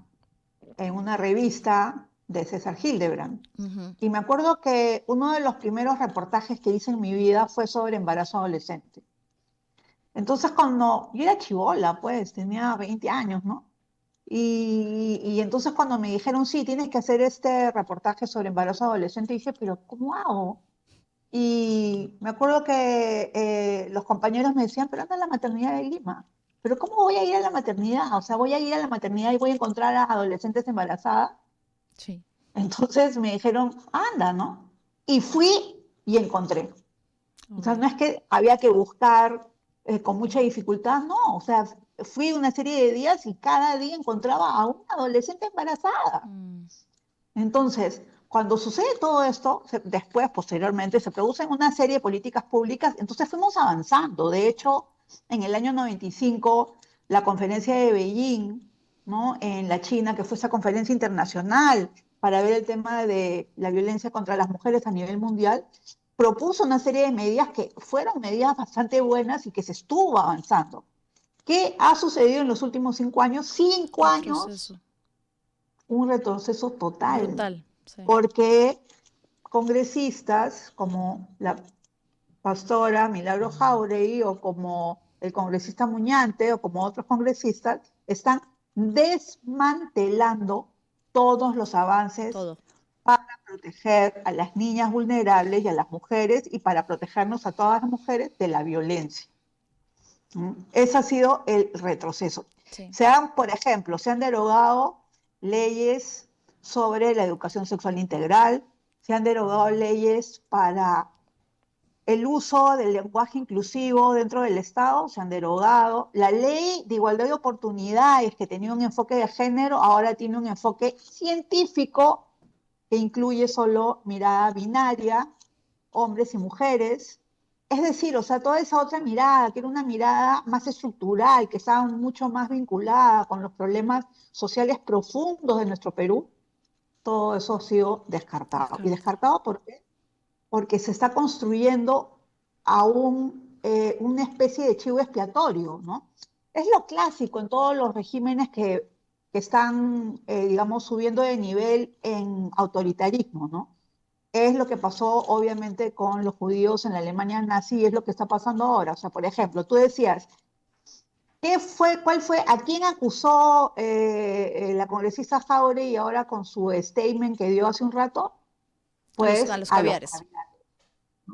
en una revista de César Hildebrand. Ujú. Y me acuerdo que uno de los primeros reportajes que hice en mi vida fue sobre embarazo adolescente. Entonces, cuando yo era chibola, pues tenía 20 años, ¿no? Y entonces cuando me dijeron, sí, tienes que hacer este reportaje sobre embarazo adolescente, dije, pero ¿cómo hago? Y me acuerdo que los compañeros me decían, pero anda a la maternidad de Lima. ¿Pero cómo voy a ir a la maternidad? O sea, voy a ir a la maternidad y voy a encontrar a adolescentes embarazadas. Sí. Entonces me dijeron, anda, ¿no? Y fui y encontré. O sea, Obvio. no es que había que buscar con mucha dificultad, no. O sea, fui una serie de días y cada día encontraba a una adolescente embarazada. Mm. Entonces, cuando sucede todo esto, después, posteriormente, se producen una serie de políticas públicas, entonces fuimos avanzando. De hecho, en el año 95, la conferencia de Beijing, ¿no? En la China, que fue esa conferencia internacional para ver el tema de la violencia contra las mujeres a nivel mundial, propuso una serie de medidas que fueron medidas bastante buenas y que se estuvo avanzando. ¿Qué ha sucedido en los últimos 5 años? 5 años, Retroceso. un retroceso total, Brutal. Sí. porque congresistas como la pastora Milagro Jauregui o como el congresista Muñante o como otros congresistas están desmantelando todos los avances Todo. para proteger a las niñas vulnerables y a las mujeres y para protegernos a todas las mujeres de la violencia. Ese ha sido el retroceso. Sí. Por ejemplo, se han derogado leyes sobre la educación sexual integral, se han derogado leyes para el uso del lenguaje inclusivo dentro del Estado, se han derogado. La ley de igualdad de oportunidades, que tenía un enfoque de género, ahora tiene un enfoque científico que incluye solo mirada binaria, hombres y mujeres. Es decir, o sea, toda esa otra mirada, que era una mirada más estructural, que estaba mucho más vinculada con los problemas sociales profundos de nuestro Perú, todo eso ha sido descartado. ¿Y Descarta. descartado por qué? Porque se está construyendo una especie de chivo expiatorio, ¿no? Es lo clásico en todos los regímenes que están, digamos, subiendo de nivel en autoritarismo, ¿no? Es lo que pasó, obviamente, con los judíos en la Alemania nazi y es lo que está pasando ahora. O sea, por ejemplo, tú decías, a quién acusó la congresista Jauregui ahora con su statement que dio hace un rato? A Pues los caviares.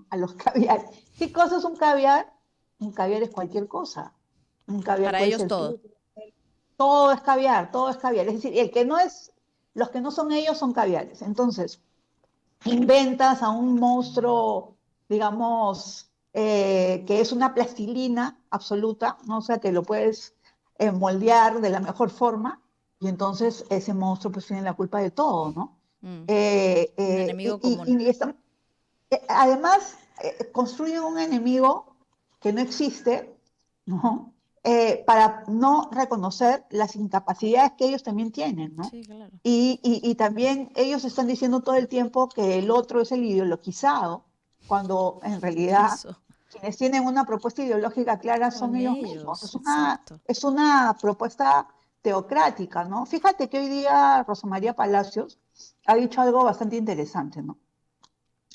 a los caviares. ¿Qué cosa es un caviar? Un caviar es cualquier cosa. Un caviar Para puede ellos ser todo. tú. Todo es caviar, todo es caviar. Es decir, el que no es, los que no son ellos son caviares. Entonces, inventas a un monstruo, digamos, que es una plastilina absoluta, ¿no? O sea, que lo puedes moldear de la mejor forma, y entonces ese monstruo pues tiene la culpa de todo, ¿no? Mm. Eh, Un eh, enemigo y, común. y, y esta- Además, construyen un enemigo que no existe, ¿no? Para no reconocer las incapacidades que ellos también tienen, ¿no? Sí, claro. Y también ellos están diciendo todo el tiempo que el otro es el ideologizado, cuando en realidad Eso. quienes tienen una propuesta ideológica clara son Son ellos mismos. ellos. Exacto. Es una propuesta teocrática, ¿no? Fíjate que hoy día Rosa María Palacios ha dicho algo bastante interesante, ¿no?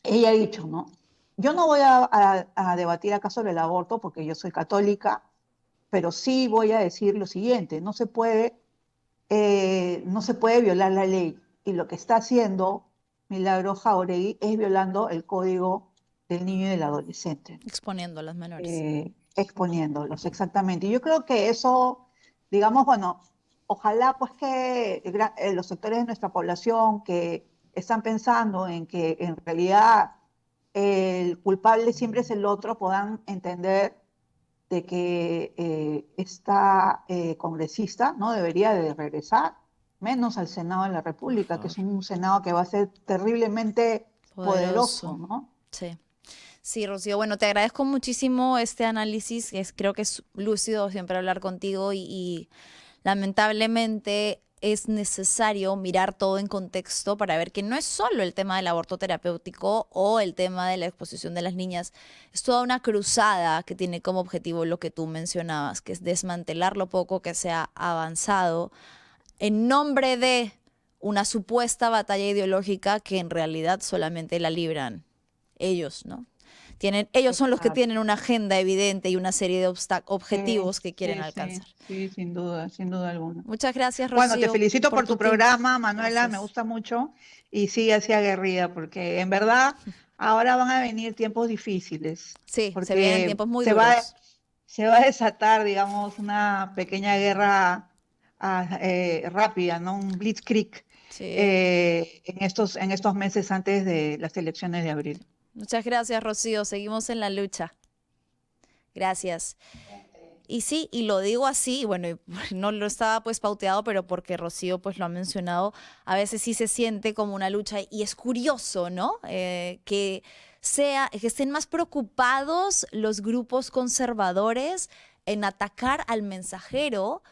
Ella ha dicho, ¿no? Yo no voy a debatir acá sobre el aborto porque yo soy católica, pero sí voy a decir lo siguiente, no se puede violar la ley. y lo que está haciendo Milagro Jáuregui es violando el código del niño y del adolescente, Exponiendo a las menores. exponiéndolos, exactamente. Y yo creo que eso, digamos, bueno, ojalá pues que los sectores de nuestra población que están pensando en que en realidad el culpable siempre es el otro, puedan entender de que esta congresista no debería de regresar, menos al Senado de la Por República, que es favor. un Senado que va a ser terriblemente poderoso, Poderoso. ¿no? Sí. Sí, Rocío. Bueno, te agradezco muchísimo este análisis. Creo que es lúcido siempre hablar contigo y lamentablemente es necesario mirar todo en contexto para ver que no es solo el tema del aborto terapéutico o el tema de la exposición de las niñas, es toda una cruzada que tiene como objetivo lo que tú mencionabas, que es desmantelar lo poco que se ha avanzado en nombre de una supuesta batalla ideológica que en realidad solamente la libran ellos, ¿no? Ellos son los que Exacto. tienen una agenda evidente y una serie de objetivos que quieren Sí, sí, alcanzar. sí, sin duda alguna. Muchas gracias, Bueno, te Rocío, felicito por por tu tu tiempo. programa, Manuela, me Gracias. gusta mucho y sigue así aguerrida, porque en verdad ahora van a venir tiempos difíciles, Sí, se vienen porque tiempos muy duros. se va a desatar, digamos, una pequeña guerra rápida, ¿no? Un blitzkrieg Sí. en estos meses antes de las elecciones de abril. Muchas gracias, Rocío. Seguimos en la lucha. Gracias. Y sí, y lo digo así, bueno, y no lo estaba pues pauteado, pero porque Rocío pues lo ha mencionado, a veces sí se siente como una lucha y es curioso, ¿no? Que estén más preocupados los grupos conservadores en atacar al mensajero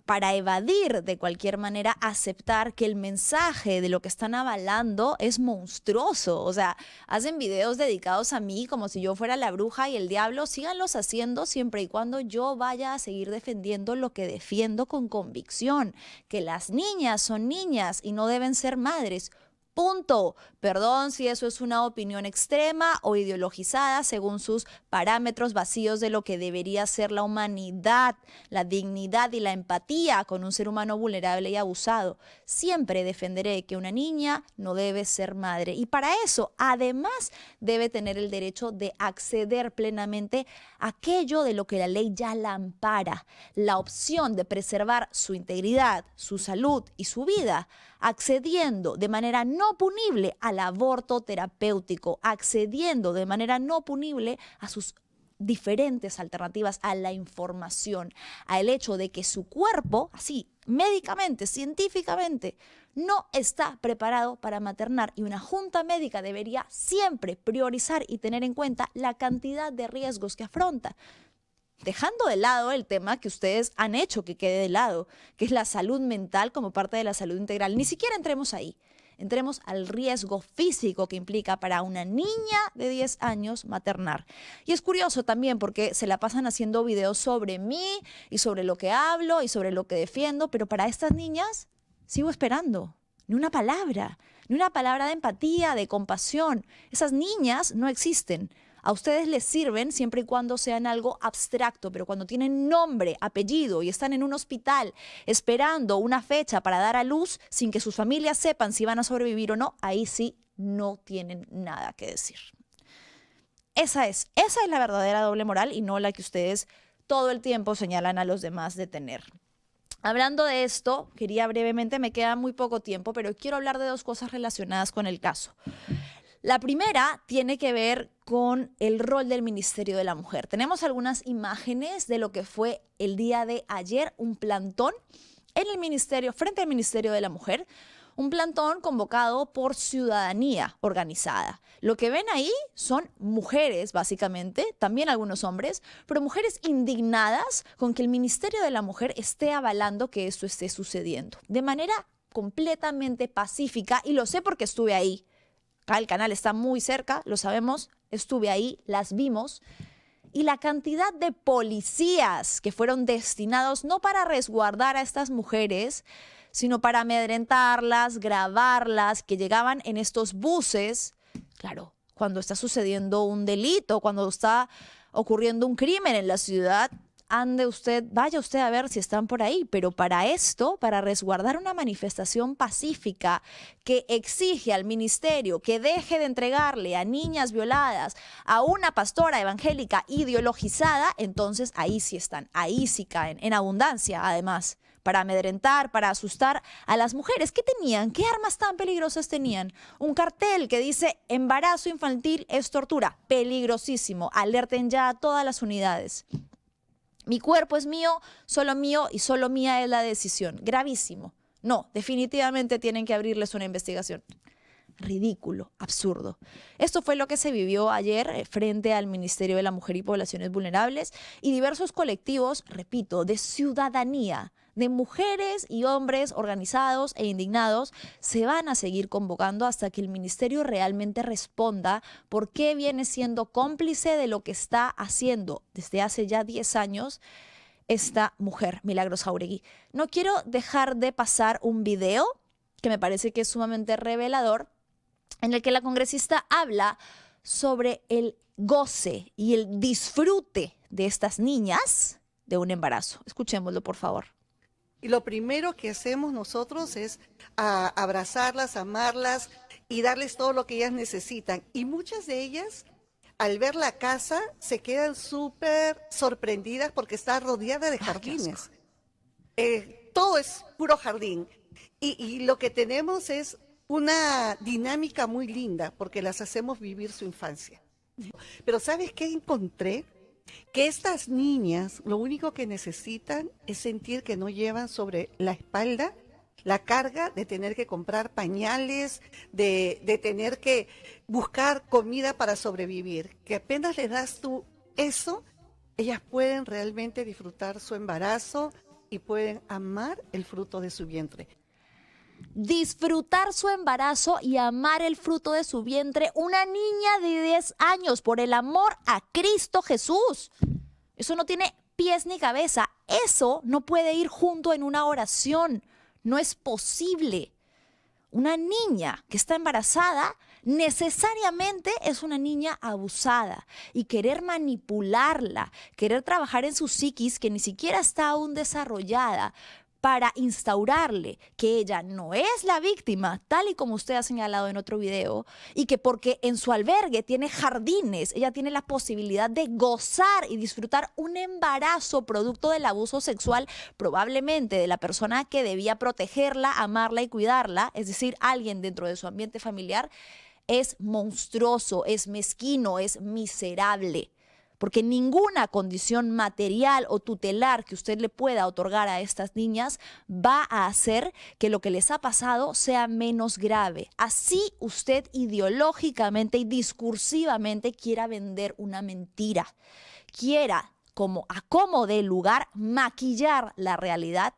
para evadir de cualquier manera, aceptar que el mensaje de lo que están avalando es monstruoso. O sea, hacen videos dedicados a mí como si yo fuera la bruja y el diablo. Síganlos haciendo siempre y cuando yo vaya a seguir defendiendo lo que defiendo con convicción, que las niñas son niñas y no deben ser madres. Punto. Perdón si eso es una opinión extrema o ideologizada según sus parámetros vacíos de lo que debería ser la humanidad, la dignidad y la empatía con un ser humano vulnerable y abusado. Siempre defenderé que una niña no debe ser madre y para eso, además, debe tener el derecho de acceder plenamente a aquello de lo que la ley ya la ampara, la opción de preservar su integridad, su salud y su vida, accediendo de manera no punible al aborto terapéutico, accediendo de manera no punible a sus diferentes alternativas, a la información, al hecho de que su cuerpo, así, médicamente, científicamente, no está preparado para maternar y una junta médica debería siempre priorizar y tener en cuenta la cantidad de riesgos que afronta. Dejando de lado el tema que ustedes han hecho que quede de lado, que es la salud mental como parte de la salud integral. Ni siquiera entremos ahí. Entremos al riesgo físico que implica para una niña de 10 años maternar. Y es curioso también porque se la pasan haciendo videos sobre mí y sobre lo que hablo y sobre lo que defiendo, pero para estas niñas sigo esperando. Ni una palabra de empatía, de compasión. Esas niñas no existen. A ustedes les sirven siempre y cuando sean algo abstracto, pero cuando tienen nombre, apellido y están en un hospital esperando una fecha para dar a luz sin que sus familias sepan si van a sobrevivir o no, ahí sí no tienen nada que decir. Esa es la verdadera doble moral y no la que ustedes todo el tiempo señalan a los demás de tener. Hablando de esto, quería brevemente, me queda muy poco tiempo, pero quiero hablar de dos cosas relacionadas con el caso. La primera tiene que ver con el rol del Ministerio de la Mujer. Tenemos algunas imágenes de lo que fue el día de ayer, un plantón en el ministerio, frente al Ministerio de la Mujer, un plantón convocado por ciudadanía organizada. Lo que ven ahí son mujeres, básicamente, también algunos hombres, pero mujeres indignadas con que el Ministerio de la Mujer esté avalando que esto esté sucediendo de manera completamente pacífica, y lo sé porque estuve ahí. El canal está muy cerca, lo sabemos, estuve ahí, las vimos. Y la cantidad de policías que fueron destinados no para resguardar a estas mujeres, sino para amedrentarlas, grabarlas, que llegaban en estos buses. Claro, cuando está sucediendo un delito, cuando está ocurriendo un crimen en la ciudad, vaya usted a ver si están por ahí, pero para esto, para resguardar una manifestación pacífica que exige al ministerio que deje de entregarle a niñas violadas a una pastora evangélica ideologizada, entonces ahí sí están, ahí sí caen, en abundancia además, para amedrentar, para asustar a las mujeres. ¿Qué tenían? ¿Qué armas tan peligrosas tenían? Un cartel que dice embarazo infantil es tortura, peligrosísimo, alerten ya a todas las unidades. Mi cuerpo es mío y solo mía es la decisión. Gravísimo. No, definitivamente tienen que abrirles una investigación. Ridículo, absurdo. Esto fue lo que se vivió ayer frente al Ministerio de la Mujer y Poblaciones Vulnerables y diversos colectivos, repito, de ciudadanía, de mujeres y hombres organizados e indignados, se van a seguir convocando hasta que el ministerio realmente responda por qué viene siendo cómplice de lo que está haciendo desde hace ya 10 años esta mujer, Milagros Jáuregui. No quiero dejar de pasar un video que me parece que es sumamente revelador, en el que la congresista habla sobre el goce y el disfrute de estas niñas de un embarazo. Escuchémoslo, por favor. Y lo primero que hacemos nosotros es abrazarlas, amarlas y darles todo lo que ellas necesitan. Y muchas de ellas, al ver la casa, se quedan súper sorprendidas porque está rodeada de jardines. Todo es puro jardín. Y lo que tenemos es una dinámica muy linda porque las hacemos vivir su infancia. Pero ¿sabes qué encontré? Que estas niñas lo único que necesitan es sentir que no llevan sobre la espalda la carga de tener que comprar pañales, de tener que buscar comida para sobrevivir. Que apenas les das tú eso, ellas pueden realmente disfrutar su embarazo y pueden amar el fruto de su vientre. Disfrutar su embarazo y amar el fruto de su vientre, una niña de 10 años, por el amor a Cristo Jesús. Eso no tiene pies ni cabeza. Eso no puede ir junto en una oración. No es posible. Una niña que está embarazada necesariamente es una niña abusada, y querer manipularla, querer trabajar en su psiquis que ni siquiera está aún desarrollada, para instaurarle que ella no es la víctima, tal y como usted ha señalado en otro video, y que porque en su albergue tiene jardines, ella tiene la posibilidad de gozar y disfrutar un embarazo producto del abuso sexual, probablemente de la persona que debía protegerla, amarla y cuidarla, es decir, alguien dentro de su ambiente familiar, es monstruoso, es mezquino, es miserable. Porque ninguna condición material o tutelar que usted le pueda otorgar a estas niñas va a hacer que lo que les ha pasado sea menos grave. Así usted ideológicamente y discursivamente quiera vender una mentira, quiera, como acomode lugar, maquillar la realidad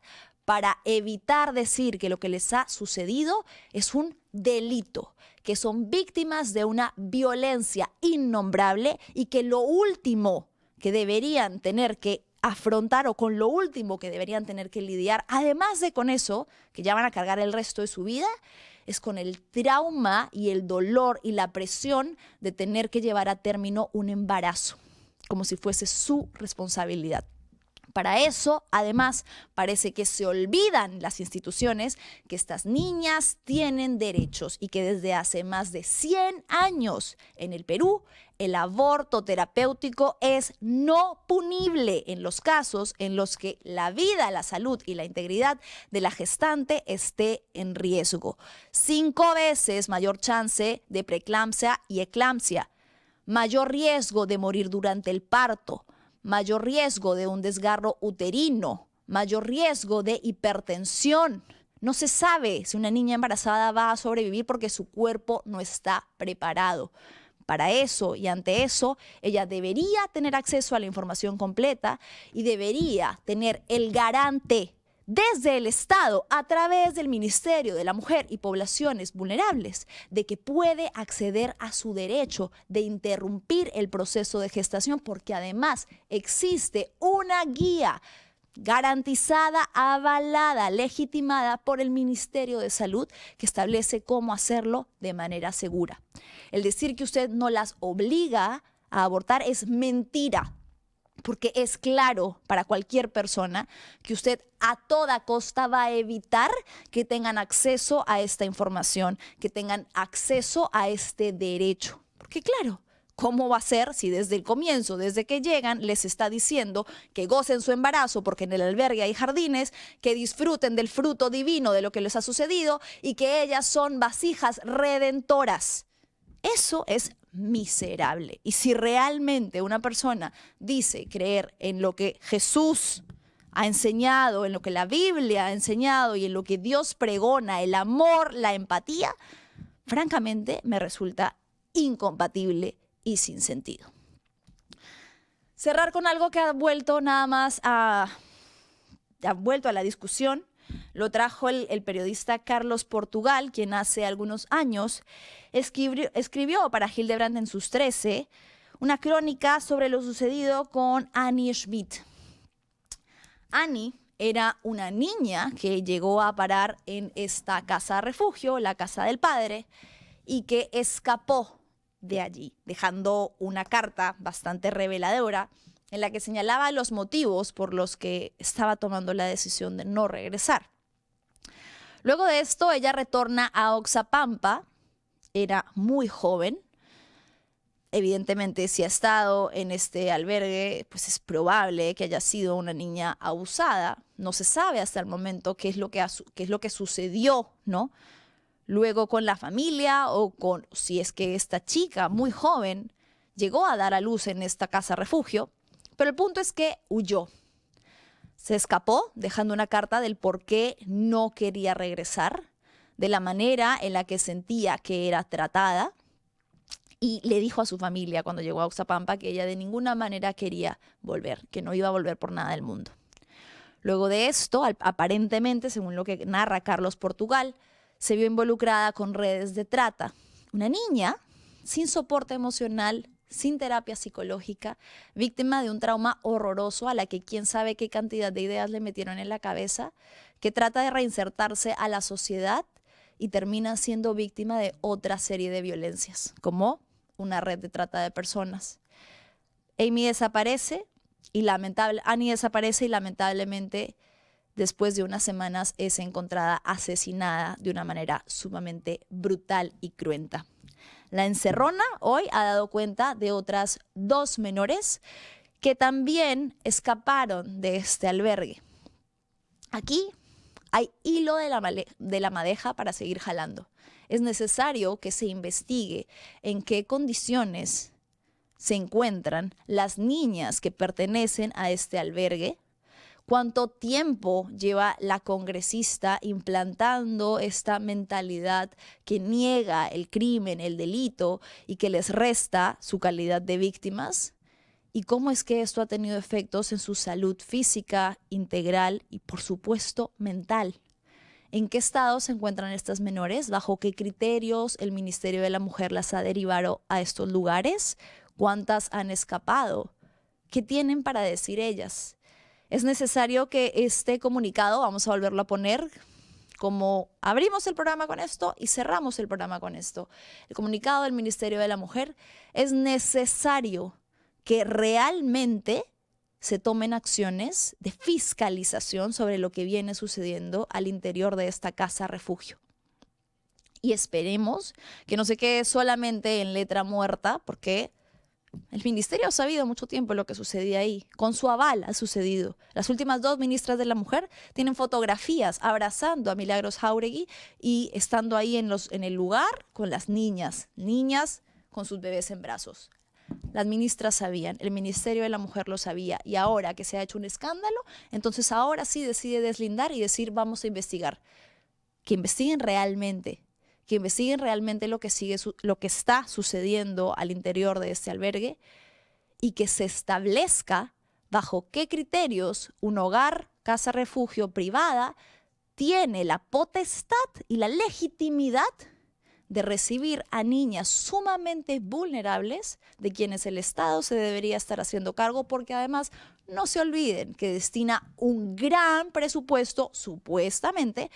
para evitar decir que lo que les ha sucedido es un delito, que son víctimas de una violencia innombrable y que lo último que deberían tener que afrontar o con lo último que deberían tener que lidiar, además de con eso, que ya van a cargar el resto de su vida, es con el trauma y el dolor y la presión de tener que llevar a término un embarazo, como si fuese su responsabilidad. Para eso, además, parece que se olvidan las instituciones que estas niñas tienen derechos y que desde hace más de 100 años en el Perú el aborto terapéutico es no punible en los casos en los que la vida, la salud y la integridad de la gestante esté en riesgo. 5 veces mayor chance de preeclampsia y eclampsia, mayor riesgo de morir durante el parto, mayor riesgo de un desgarro uterino, mayor riesgo de hipertensión. No se sabe si una niña embarazada va a sobrevivir porque su cuerpo no está preparado. Para eso y ante eso, ella debería tener acceso a la información completa y debería tener el garante desde el Estado, a través del Ministerio de la Mujer y Poblaciones Vulnerables, de que puede acceder a su derecho de interrumpir el proceso de gestación, porque además existe una guía garantizada, avalada, legitimada por el Ministerio de Salud, que establece cómo hacerlo de manera segura. El decir que usted no las obliga a abortar es mentira. porque es claro para cualquier persona que usted a toda costa va a evitar que tengan acceso a esta información, que tengan acceso a este derecho. Porque claro, ¿cómo va a ser si desde el comienzo, desde que llegan, les está diciendo que gocen su embarazo porque en el albergue hay jardines, que disfruten del fruto divino de lo que les ha sucedido y que ellas son vasijas redentoras? Eso es miserable. Y si realmente una persona dice creer en lo que Jesús ha enseñado, en lo que la Biblia ha enseñado y en lo que Dios pregona, el amor, la empatía, francamente me resulta incompatible y sin sentido. Cerrar con algo que ha vuelto ha vuelto a la discusión. Lo trajo el periodista Carlos Portugal, quien hace algunos años escribió para Hildebrand en sus 13 una crónica sobre lo sucedido con Annie Schmidt. Annie era una niña que llegó a parar en esta casa refugio, la casa del padre, y que escapó de allí, dejando una carta bastante reveladora en la que señalaba los motivos por los que estaba tomando la decisión de no regresar. Luego de esto, ella retorna a Oxapampa. Era muy joven. Evidentemente, si ha estado en este albergue, pues es probable que haya sido una niña abusada. No se sabe hasta el momento qué es lo que sucedió, ¿no? Luego con la familia o con si es que esta chica muy joven llegó a dar a luz en esta casa refugio. Pero el punto es que huyó. Se escapó dejando una carta del por qué no quería regresar, de la manera en la que sentía que era tratada, y le dijo a su familia cuando llegó a Oxapampa que ella de ninguna manera quería volver, que no iba a volver por nada del mundo. Luego de esto, aparentemente, según lo que narra Carlos Portugal, se vio involucrada con redes de trata. Una niña sin soporte emocional, sin terapia psicológica, víctima de un trauma horroroso a la que quién sabe qué cantidad de ideas le metieron en la cabeza, que trata de reinsertarse a la sociedad y termina siendo víctima de otra serie de violencias, como una red de trata de personas. Annie desaparece y lamentablemente después de unas semanas es encontrada asesinada de una manera sumamente brutal y cruenta. La encerrona hoy ha dado cuenta de otras 2 menores que también escaparon de este albergue. Aquí hay hilo de la madeja para seguir jalando. Es necesario que se investigue en qué condiciones se encuentran las niñas que pertenecen a este albergue, cuánto tiempo lleva la congresista implantando esta mentalidad que niega el crimen, el delito y que les resta su calidad de víctimas, y cómo es que esto ha tenido efectos en su salud física, integral y, por supuesto, mental. ¿En qué estado se encuentran estas menores? ¿Bajo qué criterios el Ministerio de la Mujer las ha derivado a estos lugares? ¿Cuántas han escapado? ¿Qué tienen para decir ellas? Es necesario que este comunicado, vamos a volverlo a poner, como abrimos el programa con esto y cerramos el programa con esto. El comunicado del Ministerio de la Mujer, es necesario que realmente se tomen acciones de fiscalización sobre lo que viene sucediendo al interior de esta casa refugio. Y esperemos que no se quede solamente en letra muerta, porque el ministerio ha sabido mucho tiempo lo que sucedía ahí. Con su aval ha sucedido. Las últimas 2 ministras de la Mujer tienen fotografías abrazando a Milagros Jáuregui y estando ahí en el lugar con las niñas con sus bebés en brazos. Las ministras sabían, el Ministerio de la Mujer lo sabía, y ahora que se ha hecho un escándalo, entonces ahora sí decide deslindar y decir vamos a investigar. Que investiguen realmente lo que está sucediendo al interior de este albergue y que se establezca bajo qué criterios un hogar, casa refugio privada tiene la potestad y la legitimidad de recibir a niñas sumamente vulnerables de quienes el Estado se debería estar haciendo cargo, porque además no se olviden que destina un gran presupuesto, supuestamente,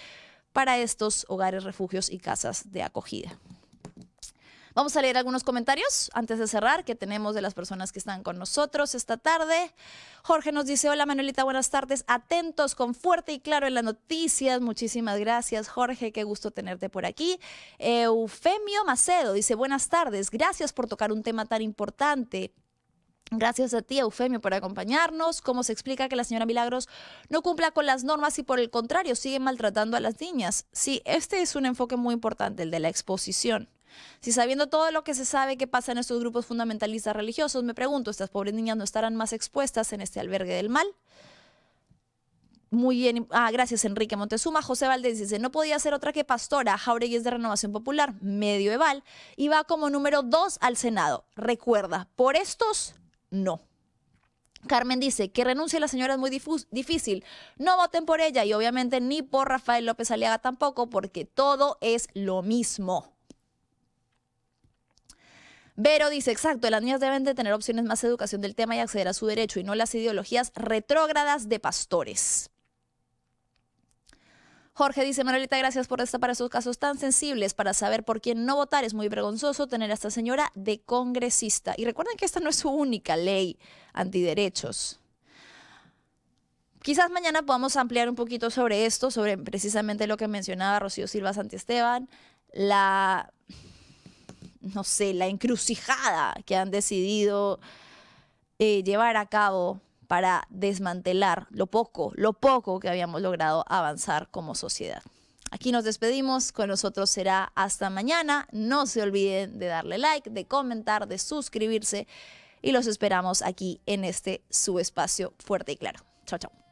para estos hogares, refugios y casas de acogida. Vamos a leer algunos comentarios antes de cerrar que tenemos de las personas que están con nosotros esta tarde. Jorge nos dice, hola Manuelita, buenas tardes, atentos con Fuerte y Claro en las noticias. Muchísimas gracias, Jorge, qué gusto tenerte por aquí. Eufemio Macedo dice, buenas tardes, gracias por tocar un tema tan importante. Gracias a ti, Eufemio, por acompañarnos. ¿Cómo se explica que la señora Milagros no cumpla con las normas y por el contrario sigue maltratando a las niñas? Sí, este es un enfoque muy importante, el de la exposición. Si sabiendo todo lo que se sabe que pasa en estos grupos fundamentalistas religiosos, me pregunto, ¿estas pobres niñas no estarán más expuestas en este albergue del mal? Muy bien. Gracias, Enrique Montezuma. José Valdés dice, no podía ser otra que Pastora. Jauregui es de Renovación Popular, medioeval, y va como número 2 al Senado. Recuerda, por estos... no. Carmen dice que renuncie la señora es muy difícil. No voten por ella y obviamente ni por Rafael López Aliaga tampoco porque todo es lo mismo. Vero dice, exacto, las niñas deben de tener opciones más de educación del tema y acceder a su derecho y no las ideologías retrógradas de pastores. Jorge dice, Manuelita, gracias por estar para esos casos tan sensibles, para saber por quién no votar. Es muy vergonzoso tener a esta señora de congresista. Y recuerden que esta no es su única ley antiderechos. Quizás mañana podamos ampliar un poquito sobre esto, sobre precisamente lo que mencionaba Rocío Silva Santiesteban, la encrucijada que han decidido llevar a cabo para desmantelar lo poco que habíamos logrado avanzar como sociedad. Aquí nos despedimos, con nosotros será hasta mañana. No se olviden de darle like, de comentar, de suscribirse y los esperamos aquí en este su espacio Fuerte y Claro. Chao, chao.